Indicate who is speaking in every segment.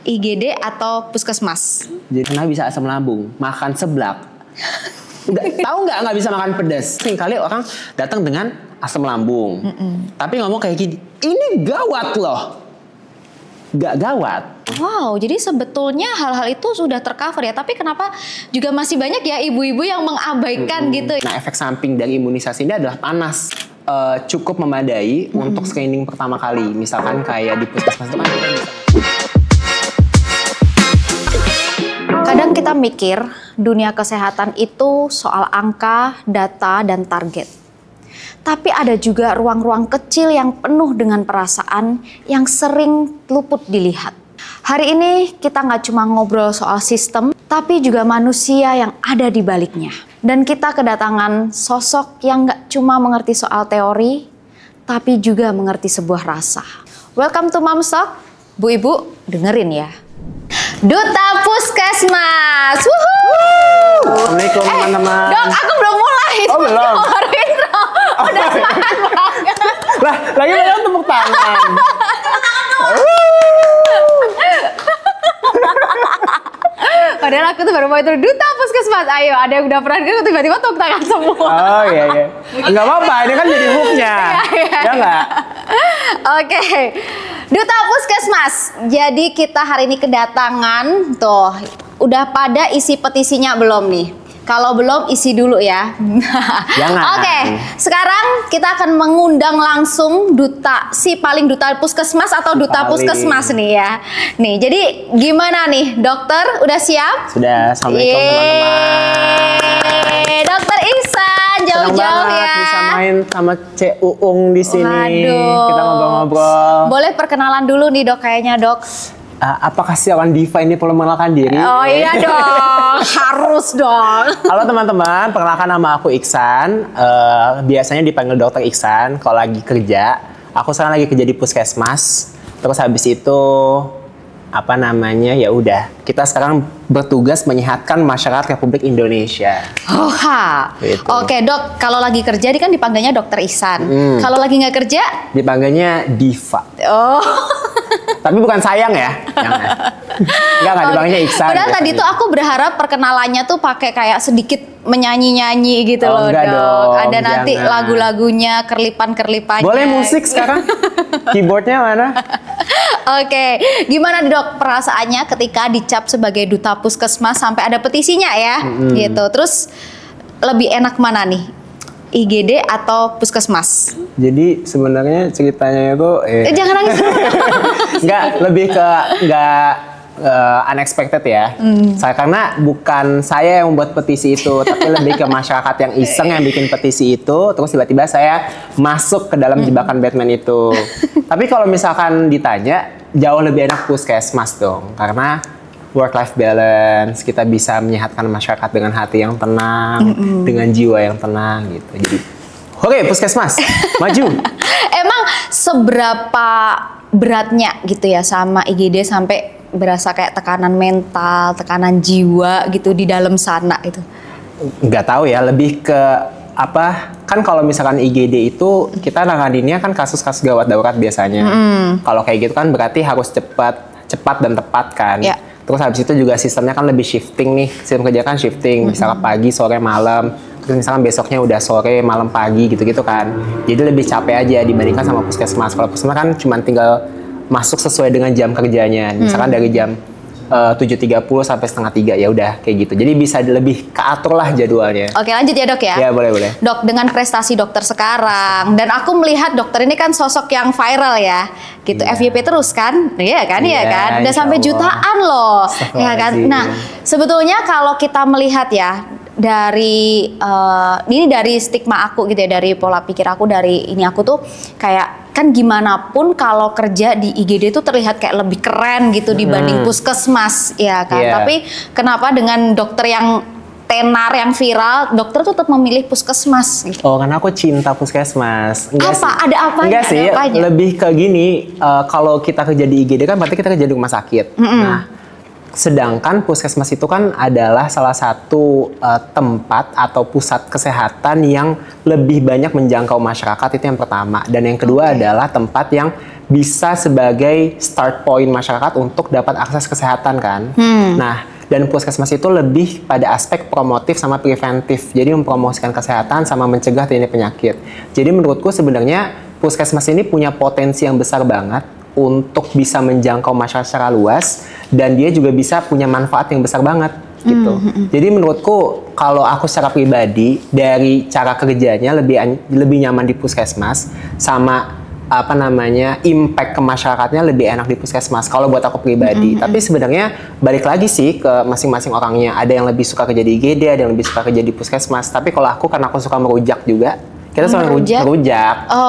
Speaker 1: IGD atau puskesmas?
Speaker 2: Jadi karena bisa asam lambung, makan seblak. Tahu nggak bisa makan pedas. Kali orang datang dengan asam lambung, tapi ngomong kayak gini, ini gawat loh. Nggak gawat.
Speaker 1: Wow, jadi sebetulnya hal-hal itu sudah tercover ya. Tapi kenapa juga masih banyak ya ibu-ibu yang mengabaikan gitu?
Speaker 2: Nah, efek samping dari imunisasi ini adalah panas. Cukup memadai untuk screening pertama kali. Misalkan kayak di puskesmas itu kan kita bisa.
Speaker 1: Kadang kita mikir dunia kesehatan itu soal angka, data, dan target. Tapi ada juga ruang-ruang kecil yang penuh dengan perasaan yang sering luput dilihat. Hari ini kita nggak cuma ngobrol soal sistem, tapi juga manusia yang ada di baliknya. Dan kita kedatangan sosok yang nggak cuma mengerti soal teori, tapi juga mengerti sebuah rasa. Welcome to Mom's Talk. Bu Ibu, dengerin ya. Duta Puskesmas. Woohoo!
Speaker 2: Assalamualaikum teman-teman.
Speaker 1: Dok, aku belum mulai.
Speaker 2: Oh, belum?
Speaker 1: Baru intro. Udah semangat banget.
Speaker 2: Lah, lagi ada tepuk tangan.
Speaker 1: Padahal aku tuh baru mau intro Duta Puskesmas. Ayo, ada yang udah pernah dengar tiba-tiba tepuk tangan semua.
Speaker 2: Oh iya. Enggak apa-apa, ini kan jadi hooknya. Ya enggak?
Speaker 1: Oke. Duta Puskesmas. Jadi kita hari ini kedatangan tuh. Udah pada isi petisinya belum nih? Kalau belum isi dulu ya.
Speaker 2: Jangan.
Speaker 1: Oke, sekarang kita akan mengundang langsung paling duta puskesmas atau duta puskesmas nih ya. Nih, jadi gimana nih, dokter? Udah siap?
Speaker 2: Sudah. Assalamualaikum teman-teman.
Speaker 1: Dokter Ihsan, jauh-jauh ya.
Speaker 2: Bisa main sama Cek Uung di sini.
Speaker 1: Waduh.
Speaker 2: Kita ngobrol-ngobrol.
Speaker 1: Boleh perkenalan dulu nih dok, kayaknya dok.
Speaker 2: Apakah seorang diva ini perlu mengenalkan diri?
Speaker 1: Oh iya dong, harus dong.
Speaker 2: Halo teman-teman, perkenalkan nama aku Iksan. Biasanya dipanggil Dokter Iksan kalau lagi kerja. Aku sekarang lagi kerja di puskesmas. Terus habis itu ya udah. Kita sekarang bertugas menyehatkan masyarakat Republik Indonesia.
Speaker 1: Oh ha.
Speaker 2: Gitu.
Speaker 1: Oke dok, kalau lagi kerja kan dipanggilnya Dokter Ihsan. Kalau lagi nggak kerja?
Speaker 2: Dipanggilnya Diva.
Speaker 1: Oh.
Speaker 2: Tapi bukan sayang ya. Enggak dipanggilnya Iksan.
Speaker 1: Padahal tadi tuh aku berharap perkenalannya tuh pakai kayak sedikit menyanyi-nyanyi gitu loh
Speaker 2: enggak
Speaker 1: dok.
Speaker 2: dong,
Speaker 1: Ada nanti
Speaker 2: jangan.
Speaker 1: lagu-lagunya, kerlipan-kerlipannya.
Speaker 2: Boleh musik sekarang? Keyboardnya mana?
Speaker 1: Oke, gimana nih dok perasaannya ketika dicap sebagai duta puskesmas sampai ada petisinya ya, gitu. Terus lebih enak mana nih, IGD atau puskesmas?
Speaker 2: Jadi sebenarnya ceritanya itu
Speaker 1: Jangan nangis.
Speaker 2: lebih ke unexpected ya. Karena bukan saya yang membuat petisi itu, tapi lebih ke masyarakat yang iseng yang bikin petisi itu, terus tiba-tiba saya masuk ke dalam jebakan Batman itu. Tapi kalau misalkan ditanya, jauh lebih enak puskesmas dong, karena work-life balance, kita bisa menyehatkan masyarakat dengan hati yang tenang, dengan jiwa yang tenang gitu. Jadi, oke, puskesmas, maju.
Speaker 1: Emang seberapa beratnya gitu ya sama IGD sampai berasa kayak tekanan mental, tekanan jiwa gitu di dalam sana itu?
Speaker 2: Nggak tahu ya, lebih ke apa? Kan kalau misalkan IGD itu kita nanganinnya kan kasus-kasus gawat darurat biasanya. Kalau kayak gitu kan berarti harus cepat dan tepat kan.
Speaker 1: Ya.
Speaker 2: Terus habis itu juga sistemnya kan lebih shifting nih, sistem kerja kan shifting, misalnya pagi, sore, malam. Terus misalkan besoknya udah sore, malam, pagi gitu-gitu kan. Jadi lebih capek aja dibandingkan sama puskesmas. Kalau puskesmas kan cuma tinggal masuk sesuai dengan jam kerjanya. Misalkan dari jam 7.30 sampai setengah 3 ya udah kayak gitu. Jadi bisa lebih keatur lah jadwalnya.
Speaker 1: Oke, lanjut ya dok ya.
Speaker 2: Ya boleh.
Speaker 1: Dok, dengan prestasi dokter sekarang dan aku melihat dokter ini kan sosok yang viral ya, gitu. FYP terus kan, iya kan. Udah sampai jutaan loh, ya kan. Nah, sebetulnya kalau kita melihat ya dari ini dari stigma aku gitu ya, dari pola pikir aku, dari ini aku tuh kayak kan gimana pun kalau kerja di IGD itu terlihat kayak lebih keren gitu dibanding puskesmas ya kan. Tapi kenapa dengan dokter yang tenar yang viral, dokter tuh tetap memilih puskesmas gitu?
Speaker 2: Oh, karena aku cinta puskesmas.
Speaker 1: Ada apanya?
Speaker 2: Enggak sih, lebih ke gini, kalau kita kerja di IGD kan berarti kita kerja di rumah sakit. Nah, sedangkan puskesmas itu kan adalah salah satu tempat atau pusat kesehatan yang lebih banyak menjangkau masyarakat, itu yang pertama. Dan yang kedua adalah tempat yang bisa sebagai start point masyarakat untuk dapat akses kesehatan kan. Nah, dan puskesmas itu lebih pada aspek promotif sama preventif. Jadi mempromosikan kesehatan sama mencegah terjadinya penyakit. Jadi menurutku sebenarnya puskesmas ini punya potensi yang besar banget untuk bisa menjangkau masyarakat secara luas, dan dia juga bisa punya manfaat yang besar banget gitu. Jadi menurutku kalau aku secara pribadi dari cara kerjanya lebih nyaman di puskesmas, sama impact ke masyarakatnya lebih enak di puskesmas kalau buat aku pribadi. Tapi sebenarnya balik lagi sih ke masing-masing orangnya. Ada yang lebih suka kerja di IGD, ada yang lebih suka kerja di puskesmas. Tapi kalau aku, karena aku suka merujak juga, kita suka ngerujak.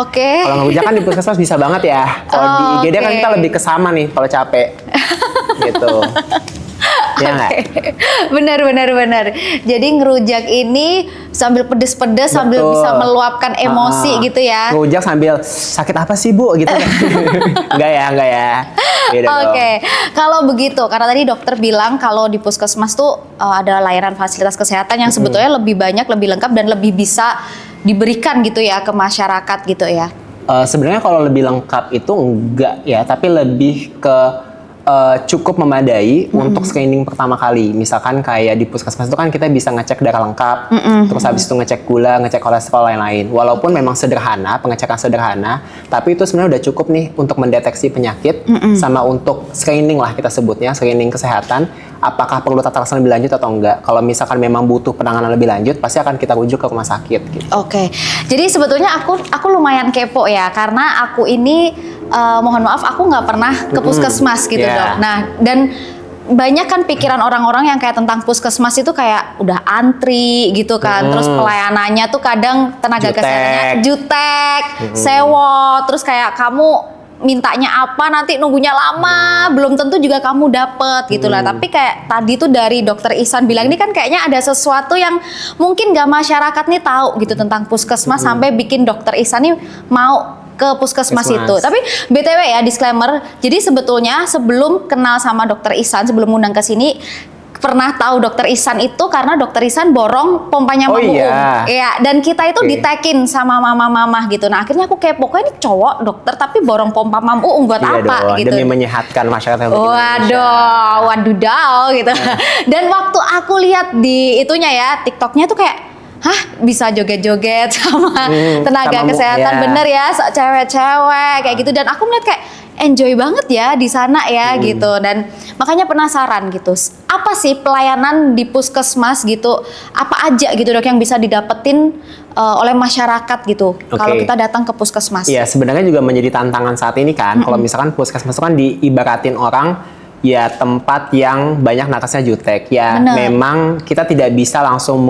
Speaker 1: Oke.
Speaker 2: Kalau ngerujak kan di puskesmas bisa banget ya. Kalau di IGD kan kita lebih kesama nih kalau capek. Gitu. Ya nggak?
Speaker 1: Benar. Jadi ngerujak ini sambil pedes-pedes, sambil bisa meluapkan emosi gitu ya.
Speaker 2: Ngerujak sambil sakit apa sih Bu gitu kan? Enggak ya.
Speaker 1: Oke. Kalau begitu, karena tadi dokter bilang kalau di puskesmas tuh ada layanan fasilitas kesehatan yang sebetulnya lebih banyak, lebih lengkap, dan lebih bisa diberikan gitu ya ke masyarakat gitu ya.
Speaker 2: Sebenarnya kalau lebih lengkap itu enggak ya, tapi lebih ke cukup memadai untuk screening pertama kali. Misalkan kayak di puskesmas itu kan kita bisa ngecek darah lengkap, terus habis itu ngecek gula, ngecek kolesterol lain-lain. Walaupun memang sederhana, pengecekan sederhana, tapi itu sebenarnya udah cukup nih untuk mendeteksi penyakit, sama untuk screening lah kita sebutnya, screening kesehatan. Apakah perlu tata laksana lebih lanjut atau enggak? Kalau misalkan memang butuh penanganan lebih lanjut, pasti akan kita rujuk ke rumah sakit. Gitu.
Speaker 1: Oke. Jadi sebetulnya aku lumayan kepo ya, karena aku ini mohon maaf aku nggak pernah ke puskesmas gitu dok. Nah, dan banyak kan pikiran orang-orang yang kayak tentang puskesmas itu kayak udah antri gitu kan, terus pelayanannya tuh kadang tenaga kesehatannya jutek, sewo, terus kayak kamu mintanya apa nanti nunggunya lama, belum tentu juga kamu dapet gitu lah. Tapi kayak tadi tuh dari dokter Ihsan bilang ini kan kayaknya ada sesuatu yang mungkin gak masyarakat nih tahu gitu tentang puskesmas, sampai bikin dokter Ihsan nih mau ke puskesmas itu. Tapi BTW ya, disclaimer, jadi sebetulnya sebelum kenal sama dokter Ihsan, sebelum undang ke sini, pernah tahu dokter Ihsan itu karena dokter Ihsan borong pompanya Mama Uung. Iya, dan kita itu ditekin sama mama-mama gitu. Nah, akhirnya aku kepo, kok ini cowok dokter tapi borong pompa Mama Uung buat apa gitu.
Speaker 2: Demi menyehatkan masyarakat.
Speaker 1: Waduh gitu. Dan waktu aku lihat di itunya ya, TikToknya tuh kayak bisa joget-joget sama tenaga kesehatan, bener ya, cewek-cewek kayak gitu. Dan aku melihat kayak enjoy banget ya di sana ya gitu, dan makanya penasaran gitu, apa sih pelayanan di puskesmas gitu, apa aja gitu dok yang bisa didapetin oleh masyarakat gitu kalau kita datang ke puskesmas?
Speaker 2: Iya, sebenarnya juga menjadi tantangan saat ini kan. Kalau misalkan puskesmas itu kan diibaratin orang ya tempat yang banyak nakesnya jutek ya. Memang kita tidak bisa langsung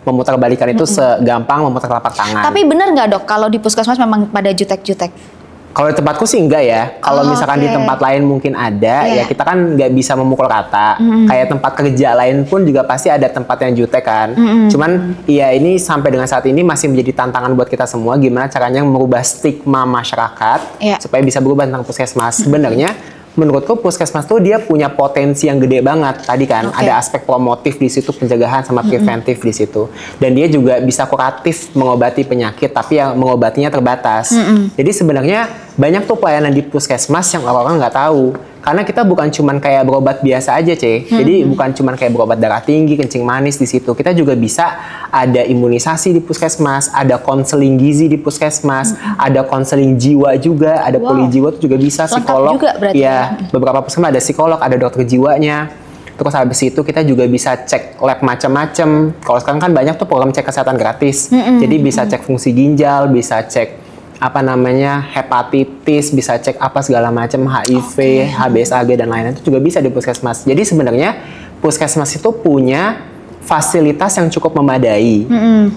Speaker 2: memutarbalikan itu segampang memutar telapak tangan.
Speaker 1: Tapi bener nggak dok kalau di puskesmas memang pada jutek-jutek?
Speaker 2: Kalau di tempatku sih enggak ya. Kalau misalkan di tempat lain mungkin ada, ya kita kan nggak bisa memukul rata. Kayak tempat kerja lain pun juga pasti ada tempat yang jutek kan. Cuman ya ini sampai dengan saat ini masih menjadi tantangan buat kita semua, gimana caranya merubah stigma masyarakat supaya bisa berubah tentang puskesmas. Sebenarnya menurutku puskesmas tuh dia punya potensi yang gede banget. Tadi kan ada aspek promotif di situ, pencegahan sama preventif di situ. Dan dia juga bisa kuratif mengobati penyakit, tapi yang mengobatinya terbatas. Jadi sebenarnya banyak tuh pelayanan di puskesmas yang orang-orang nggak tahu. Karena kita bukan cuman kayak berobat biasa aja, Jadi bukan cuman kayak berobat darah tinggi, kencing manis di situ. Kita juga bisa ada imunisasi di puskesmas, ada konseling gizi di puskesmas, ada konseling jiwa juga, ada poli jiwa itu juga bisa, psikolog.
Speaker 1: Juga berarti
Speaker 2: ya, beberapa puskesmas ada psikolog, ada dokter jiwanya. Terus habis itu kita juga bisa cek lab macam-macam. Kalau sekarang kan banyak tuh program cek kesehatan gratis. Jadi bisa cek fungsi ginjal, bisa cek hepatitis, bisa cek apa segala macam, HIV, HBsAg dan lain-lain, itu juga bisa di puskesmas. Jadi sebenarnya puskesmas itu punya fasilitas yang cukup memadai.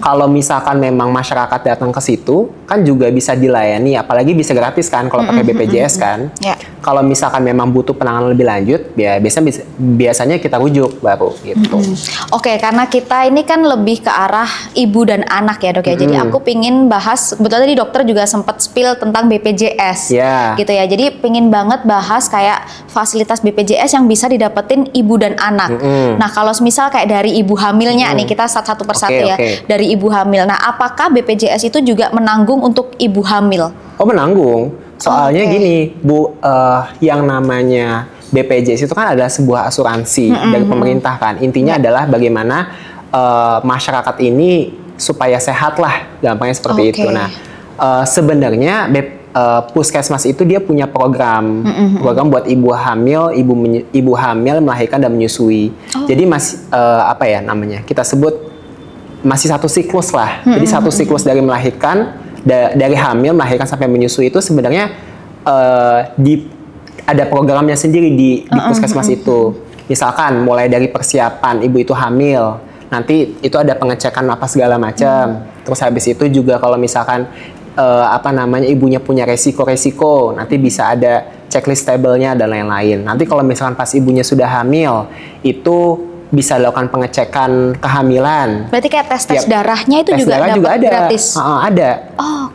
Speaker 2: Kalau misalkan memang masyarakat datang ke situ, kan juga bisa dilayani, apalagi bisa gratis kan kalau pakai BPJS kan. Kalau misalkan memang butuh penanganan lebih lanjut, ya biasanya kita rujuk baru gitu.
Speaker 1: Karena kita ini kan lebih ke arah ibu dan anak ya dok ya. Jadi aku pingin bahas, kebetulan tadi dokter juga sempat spill tentang BPJS gitu ya. Jadi pingin banget bahas kayak fasilitas BPJS yang bisa didapetin ibu dan anak. Nah kalau misal kayak dari ibu hamilnya nih, kita satu persatu ya. Dari ibu hamil. Nah apakah BPJS itu juga menanggung untuk ibu hamil?
Speaker 2: Oh menanggung. Soalnya gini, Bu, yang namanya BPJS itu kan adalah sebuah asuransi dari pemerintah kan. Intinya adalah bagaimana masyarakat ini supaya sehat lah, gampangnya seperti itu. Nah, sebenarnya puskesmas itu dia punya program buat ibu hamil melahirkan dan menyusui. Jadi masih apa ya namanya, kita sebut masih satu siklus lah. Jadi satu siklus dari melahirkan, dari hamil melahirkan sampai menyusui itu sebenarnya ada programnya sendiri di puskesmas itu. Misalkan mulai dari persiapan ibu itu hamil, nanti itu ada pengecekan apa segala macam. Terus habis itu juga kalau misalkan apa namanya ibunya punya resiko-resiko, nanti bisa ada checklist tabelnya dan lain-lain. Nanti kalau misalkan pas ibunya sudah hamil, itu bisa dilakukan pengecekan kehamilan.
Speaker 1: Berarti kayak tes darahnya itu
Speaker 2: tes
Speaker 1: juga
Speaker 2: darah
Speaker 1: dapat gratis?
Speaker 2: Ada.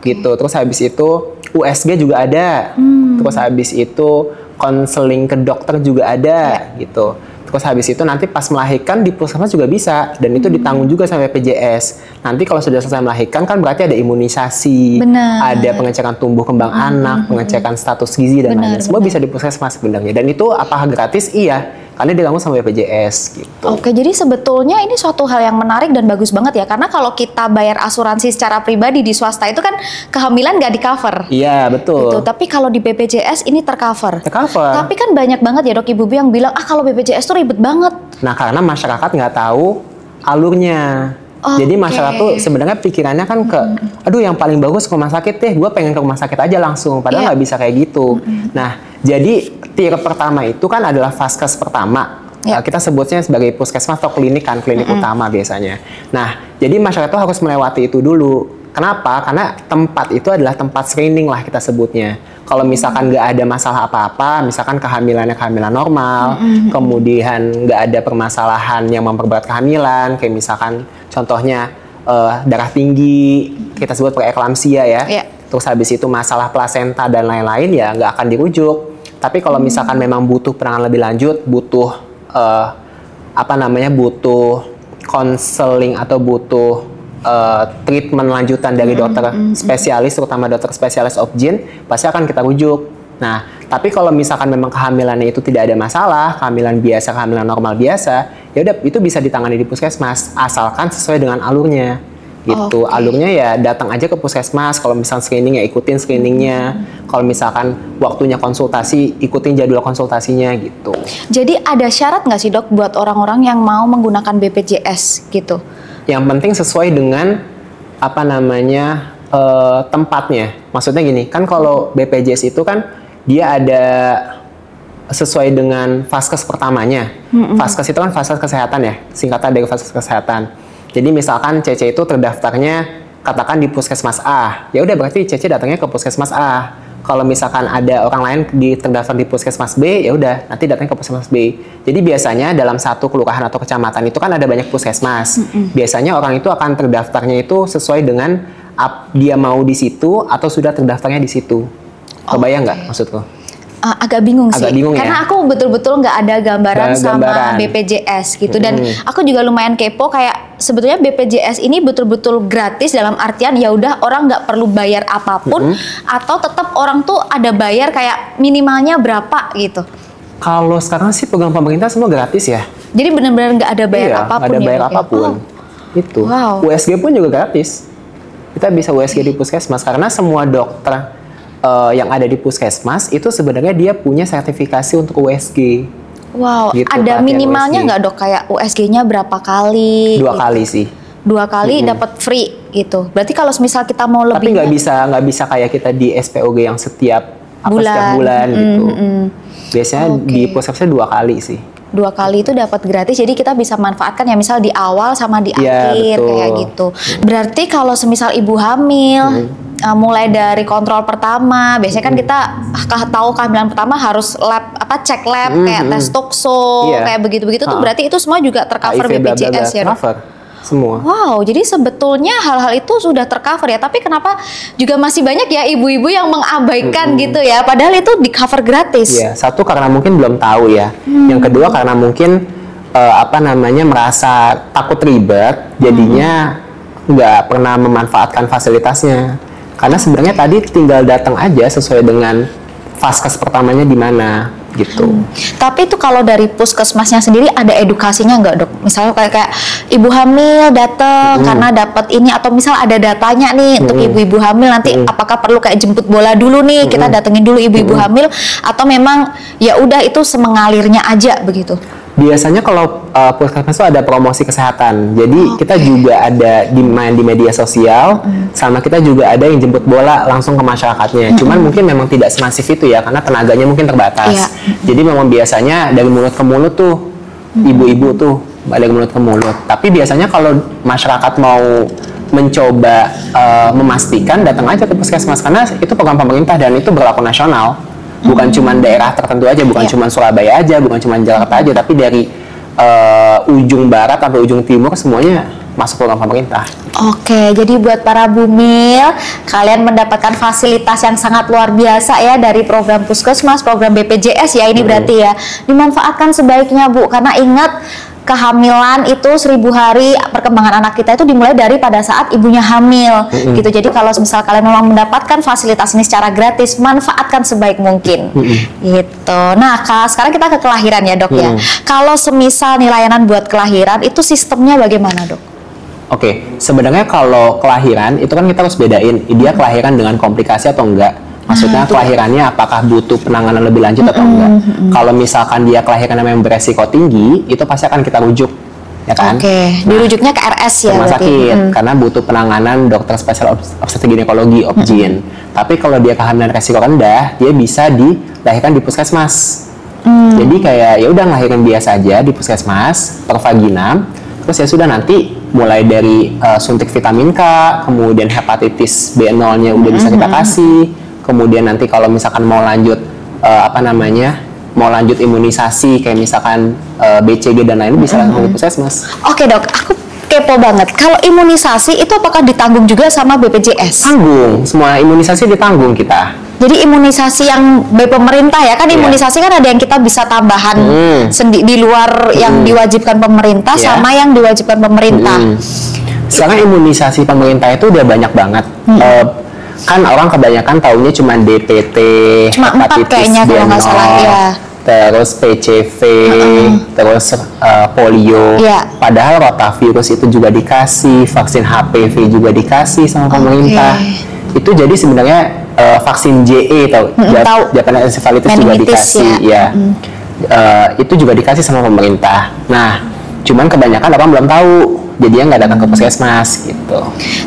Speaker 2: Gitu. Terus habis itu USG juga ada. Terus habis itu konseling ke dokter juga ada gitu. Terus habis itu nanti pas melahirkan di puskesmas juga bisa, dan itu ditanggung juga sama BPJS. Nanti kalau sudah selesai melahirkan kan berarti ada imunisasi, ada pengecekan tumbuh kembang anak, pengecekan status gizi dan lain-lain. Semua bisa di puskesmas sebenarnya. Dan itu apakah gratis? Iya, karena ditanggung sama BPJS gitu.
Speaker 1: Oke, jadi sebetulnya ini suatu hal yang menarik dan bagus banget ya, karena kalau kita bayar asuransi secara pribadi di swasta itu kan kehamilan nggak di-cover.
Speaker 2: Iya, betul.
Speaker 1: Gitu. Tapi kalau di BPJS ini tercover.
Speaker 2: Tercover.
Speaker 1: Tapi kan banyak banget ya dok ibu-ibu yang bilang, kalau BPJS tuh ribet banget.
Speaker 2: Nah, karena masyarakat nggak tahu alurnya. Jadi masyarakat tuh sebenarnya pikirannya kan ke, aduh yang paling bagus ke rumah sakit deh, gue pengen ke rumah sakit aja langsung. Padahal nggak bisa kayak gitu. Nah, jadi tier pertama itu kan adalah vaskes pertama. Kita sebutnya sebagai puskesmas atau klinik kan, klinik utama biasanya. Nah, jadi masyarakat tuh harus melewati itu dulu. Kenapa? Karena tempat itu adalah tempat screening lah kita sebutnya. Kalau misalkan nggak ada masalah apa-apa, misalkan kehamilannya kehamilan normal, kemudian nggak ada permasalahan yang memperberat kehamilan, kayak misalkan contohnya darah tinggi, kita sebut preeklamsia ya. Terus habis itu masalah plasenta dan lain-lain ya nggak akan dirujuk. Tapi kalau misalkan memang butuh penanganan lebih lanjut, butuh apa namanya, butuh konseling atau butuh treatment lanjutan dari dokter spesialis, terutama dokter spesialis obgyn, pasti akan kita rujuk. Nah, tapi kalau misalkan memang kehamilannya itu tidak ada masalah, kehamilan biasa, kehamilan normal biasa, ya udah itu bisa ditangani di puskesmas, asalkan sesuai dengan alurnya. Gitu. Alurnya ya datang aja ke puskesmas. Kalau misalkan screening ya ikutin screeningnya. Kalau misalkan waktunya konsultasi, ikutin jadwal konsultasinya gitu.
Speaker 1: Jadi ada syarat nggak sih dok buat orang-orang yang mau menggunakan BPJS gitu?
Speaker 2: Yang penting sesuai dengan apa namanya tempatnya. Maksudnya gini, kan kalau BPJS itu kan dia ada sesuai dengan vaskes pertamanya. Vaskes itu kan vaskes kesehatan ya, singkatan dari vaskes kesehatan. Jadi misalkan Cece itu terdaftarnya katakan di puskesmas A, ya udah berarti Cece datangnya ke puskesmas A. Kalau misalkan ada orang lain terdaftar di puskesmas B, ya udah nanti datangnya ke puskesmas B. Jadi biasanya dalam satu kelurahan atau kecamatan itu kan ada banyak puskesmas. Biasanya orang itu akan terdaftarnya itu sesuai dengan dia mau di situ atau sudah terdaftarnya di situ. Kebayang nggak maksudku?
Speaker 1: Agak bingung sih, karena
Speaker 2: ya?
Speaker 1: aku betul-betul nggak ada gambaran sama BPJS gitu, dan aku juga lumayan kepo kayak sebetulnya BPJS ini betul-betul gratis dalam artian ya udah orang nggak perlu bayar apapun atau tetap orang tuh ada bayar kayak minimalnya berapa gitu.
Speaker 2: Kalau sekarang sih program pemerintah semua gratis ya.
Speaker 1: Jadi benar-benar nggak ada bayar apapun.
Speaker 2: Nggak ada bayar apapun. Itu. USG pun juga gratis. Kita bisa USG di puskesmas karena semua dokter yang ada di puskesmas itu sebenarnya dia punya sertifikasi untuk USG.
Speaker 1: Wow, gitu, ada minimalnya nggak dok kayak USG-nya berapa kali?
Speaker 2: 2 kali sih.
Speaker 1: 2 kali dapat free gitu. Berarti kalau misal kita mau lebih.
Speaker 2: Tapi nggak bisa kayak kita di SPOG yang setiap bulan gitu. Biasanya di puskesmasnya 2 kali sih.
Speaker 1: 2 kali itu dapat gratis, jadi kita bisa manfaatkan ya misal di awal sama di akhir kayak gitu. Berarti kalau semisal ibu hamil, mulai dari kontrol pertama, biasanya kan kita tahu kehamilan pertama harus cek lab kayak tes tokso, kayak begitu-begitu tuh berarti itu semua juga tercover BPJS ya dok?
Speaker 2: Semua.
Speaker 1: Wow, jadi sebetulnya hal-hal itu sudah tercover ya, tapi kenapa juga masih banyak ya ibu-ibu yang mengabaikan gitu ya, padahal itu di cover gratis.
Speaker 2: Iya, satu karena mungkin belum tahu ya, yang kedua karena mungkin merasa takut ribet, jadinya nggak pernah memanfaatkan fasilitasnya. Karena sebenarnya tadi tinggal datang aja sesuai dengan vaskes pertamanya di mana gitu.
Speaker 1: Tapi itu kalau dari puskesmasnya sendiri ada edukasinya nggak, Dok? Misalnya kayak ibu hamil datang karena dapat ini, atau misal ada datanya nih untuk ibu-ibu hamil nanti apakah perlu kayak jemput bola dulu nih, kita datengin dulu ibu-ibu hamil, atau memang ya udah itu semengalirnya aja begitu?
Speaker 2: Biasanya kalau puskesmas itu ada promosi kesehatan, jadi kita juga ada main di media sosial, sama kita juga ada yang jemput bola langsung ke masyarakatnya. Cuman mungkin memang tidak semasif itu ya, karena tenaganya mungkin terbatas. Jadi memang biasanya dari mulut ke mulut tuh, ibu-ibu tuh dari mulut ke mulut. Tapi biasanya kalau masyarakat mau mencoba memastikan, datang aja ke puskesmas, karena itu program pemerintah dan itu berlaku nasional. Bukan cuma daerah tertentu aja, bukan cuma Surabaya aja, bukan cuma Jakarta aja, tapi dari ujung barat sampai ujung timur semuanya masuk program pemerintah.
Speaker 1: Oke, jadi buat para bumil, kalian mendapatkan fasilitas yang sangat luar biasa ya dari program puskesmas, program BPJS ya ini berarti ya. Dimanfaatkan sebaiknya Bu, karena ingat kehamilan itu 1000 hari, perkembangan anak kita itu dimulai dari pada saat ibunya hamil gitu. Jadi kalau misal kalian memang mendapatkan fasilitas ini secara gratis, manfaatkan sebaik mungkin gitu. Nah sekarang kita ke kelahiran ya, Dok ya. Kalau semisal nih layanan buat kelahiran itu sistemnya bagaimana, Dok?
Speaker 2: Oke, sebenarnya kalau kelahiran itu kan kita harus bedain dia kelahiran dengan komplikasi atau enggak. Maksudnya kelahirannya apakah butuh penanganan lebih lanjut atau enggak. Kalau misalkan dia kelahiran yang beresiko tinggi, itu pasti akan kita rujuk, ya kan?
Speaker 1: Oke, dirujuknya ke RS ya
Speaker 2: rumah
Speaker 1: berarti.
Speaker 2: sakit, karena butuh penanganan dokter spesial obstetrik ginekologi, OBGYN. Tapi kalau dia kehamilan resiko rendah, dia bisa dilahirkan di puskesmas. Jadi kayak ya udah ngelahirin biasa aja di puskesmas, per vagina. Terus ya sudah nanti mulai dari suntik vitamin K, kemudian hepatitis B0-nya udah bisa kita kasih. Kemudian nanti kalau misalkan mau lanjut mau lanjut imunisasi kayak misalkan BCG dan lain-lain bisa langsung di puskesmas.
Speaker 1: Oke, Dok, aku kepo banget. Kalau imunisasi itu apakah ditanggung juga sama BPJS?
Speaker 2: Tanggung, semua imunisasi ditanggung kita.
Speaker 1: Jadi imunisasi yang pemerintah ya kan, imunisasi kan ada yang kita bisa tambahan di luar yang diwajibkan pemerintah sama yang diwajibkan pemerintah.
Speaker 2: Sekarang imunisasi pemerintah itu udah banyak banget. Kan orang kebanyakan taunya cuma DPT,
Speaker 1: cuma 4 kayaknya kalau nggak salah ya.
Speaker 2: Terus PCV, terus polio. Padahal rotavirus itu juga dikasih, vaksin HPV juga dikasih sama pemerintah. Itu jadi sebenarnya vaksin JE Japanese encephalitis juga dikasih ya. Itu juga dikasih sama pemerintah. Nah, cuman kebanyakan orang belum tahu. Jadinya nggak datang ke puskesmas gitu.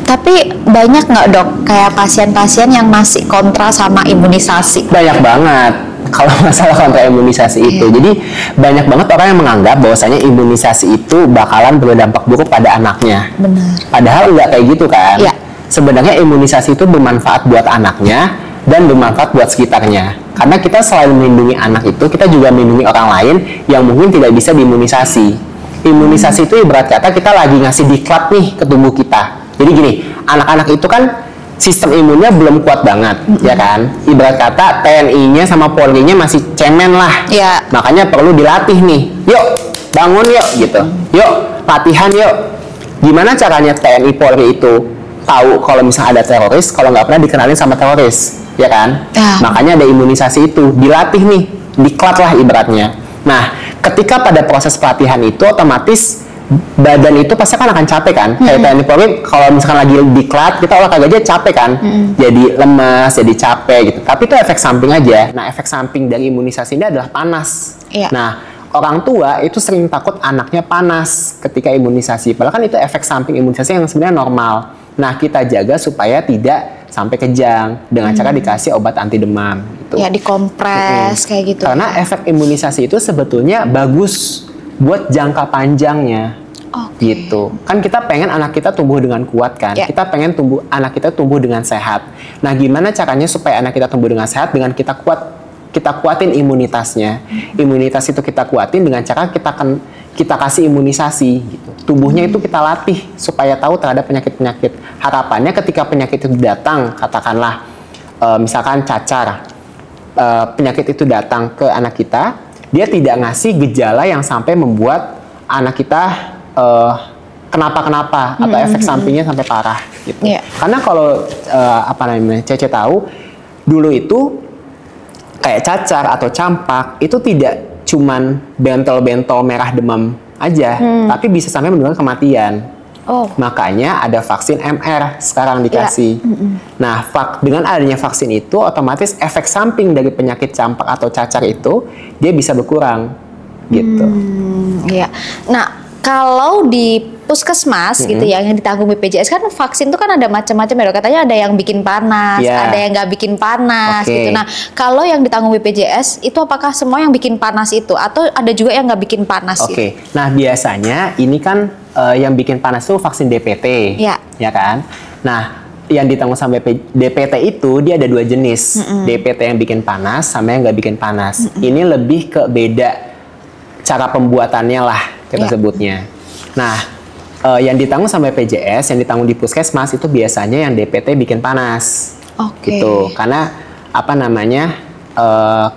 Speaker 1: Tapi banyak nggak, Dok, kayak pasien-pasien yang masih kontra sama imunisasi?
Speaker 2: Banyak banget kalau masalah kontra imunisasi itu. Jadi banyak banget orang yang menganggap bahwasanya imunisasi itu bakalan berdampak buruk pada anaknya.
Speaker 1: Benar.
Speaker 2: Padahal nggak kayak gitu kan. Sebenarnya imunisasi itu bermanfaat buat anaknya dan bermanfaat buat sekitarnya. Karena kita selain melindungi anak itu, kita juga melindungi orang lain yang mungkin tidak bisa diimunisasi. Imunisasi itu ibarat kata kita lagi ngasih diklat nih ke tubuh kita. Jadi gini, anak-anak itu kan sistem imunnya belum kuat banget, ya kan? Ibarat kata TNI-nya sama Polri-nya masih cemen lah. Makanya perlu dilatih nih. Yuk, bangun yuk gitu. Yuk, latihan yuk. Gimana caranya TNI Polri itu tahu kalau misalnya ada teroris, kalau nggak pernah dikenalin sama teroris, ya kan? Makanya ada imunisasi itu, dilatih nih, diklat lah ibaratnya. Nah, ketika pada proses pelatihan itu otomatis badan itu pasti kan akan capek kan. Kayak TNI Polri kalau misalkan lagi diklat, kita olahraga aja capek kan. Jadi lemas, jadi capek gitu. Tapi itu efek samping aja. Nah, efek samping dari imunisasi ini adalah panas. Nah, orang tua itu sering takut anaknya panas ketika imunisasi. Padahal kan itu efek samping imunisasi yang sebenarnya normal. Nah, kita jaga supaya tidak sampai kejang dengan cara dikasih obat anti demam gitu.
Speaker 1: Ya, dikompres kayak gitu.
Speaker 2: Karena efek imunisasi itu sebetulnya bagus buat jangka panjangnya. Gitu. Kan kita pengen anak kita tumbuh dengan kuat kan. Kita pengen anak kita tumbuh dengan sehat. Nah, gimana caranya supaya anak kita tumbuh dengan sehat? Dengan kita kuatin imunitasnya. Imunitas itu kita kuatin dengan cara kita kasih imunisasi gitu. Tubuhnya itu kita latih supaya tahu terhadap penyakit-penyakit. Harapannya ketika penyakit itu datang, katakanlah misalkan cacar, penyakit itu datang ke anak kita, dia tidak ngasih gejala yang sampai membuat anak kita kenapa-kenapa atau efek sampingnya sampai parah gitu.
Speaker 1: Iya.
Speaker 2: Karena kalau Cece tahu dulu itu kayak cacar atau campak itu tidak cuman bentol-bentol merah demam aja, tapi bisa sampai menimbulkan kematian. Makanya ada vaksin MR sekarang dikasih. Nah, dengan adanya vaksin itu otomatis efek samping dari penyakit campak atau cacar itu dia bisa berkurang gitu.
Speaker 1: Iya. Nah, kalau di puskesmas gitu ya, yang ditanggung BPJS kan vaksin itu kan ada macam-macam ya, katanya ada yang bikin panas, ada yang nggak bikin panas gitu. Nah, kalau yang ditanggung BPJS itu apakah semua yang bikin panas itu atau ada juga yang nggak bikin panas?
Speaker 2: Oke. Nah, biasanya ini kan yang bikin panas itu vaksin DPT, ya kan? Nah, yang ditanggung sama DPT itu dia ada 2 jenis, DPT yang bikin panas sama yang nggak bikin panas. Ini lebih ke beda cara pembuatannya lah kita sebutnya. Nah, yang ditanggung sama BPJS, yang ditanggung di puskesmas itu biasanya yang DPT bikin panas, gitu. Karena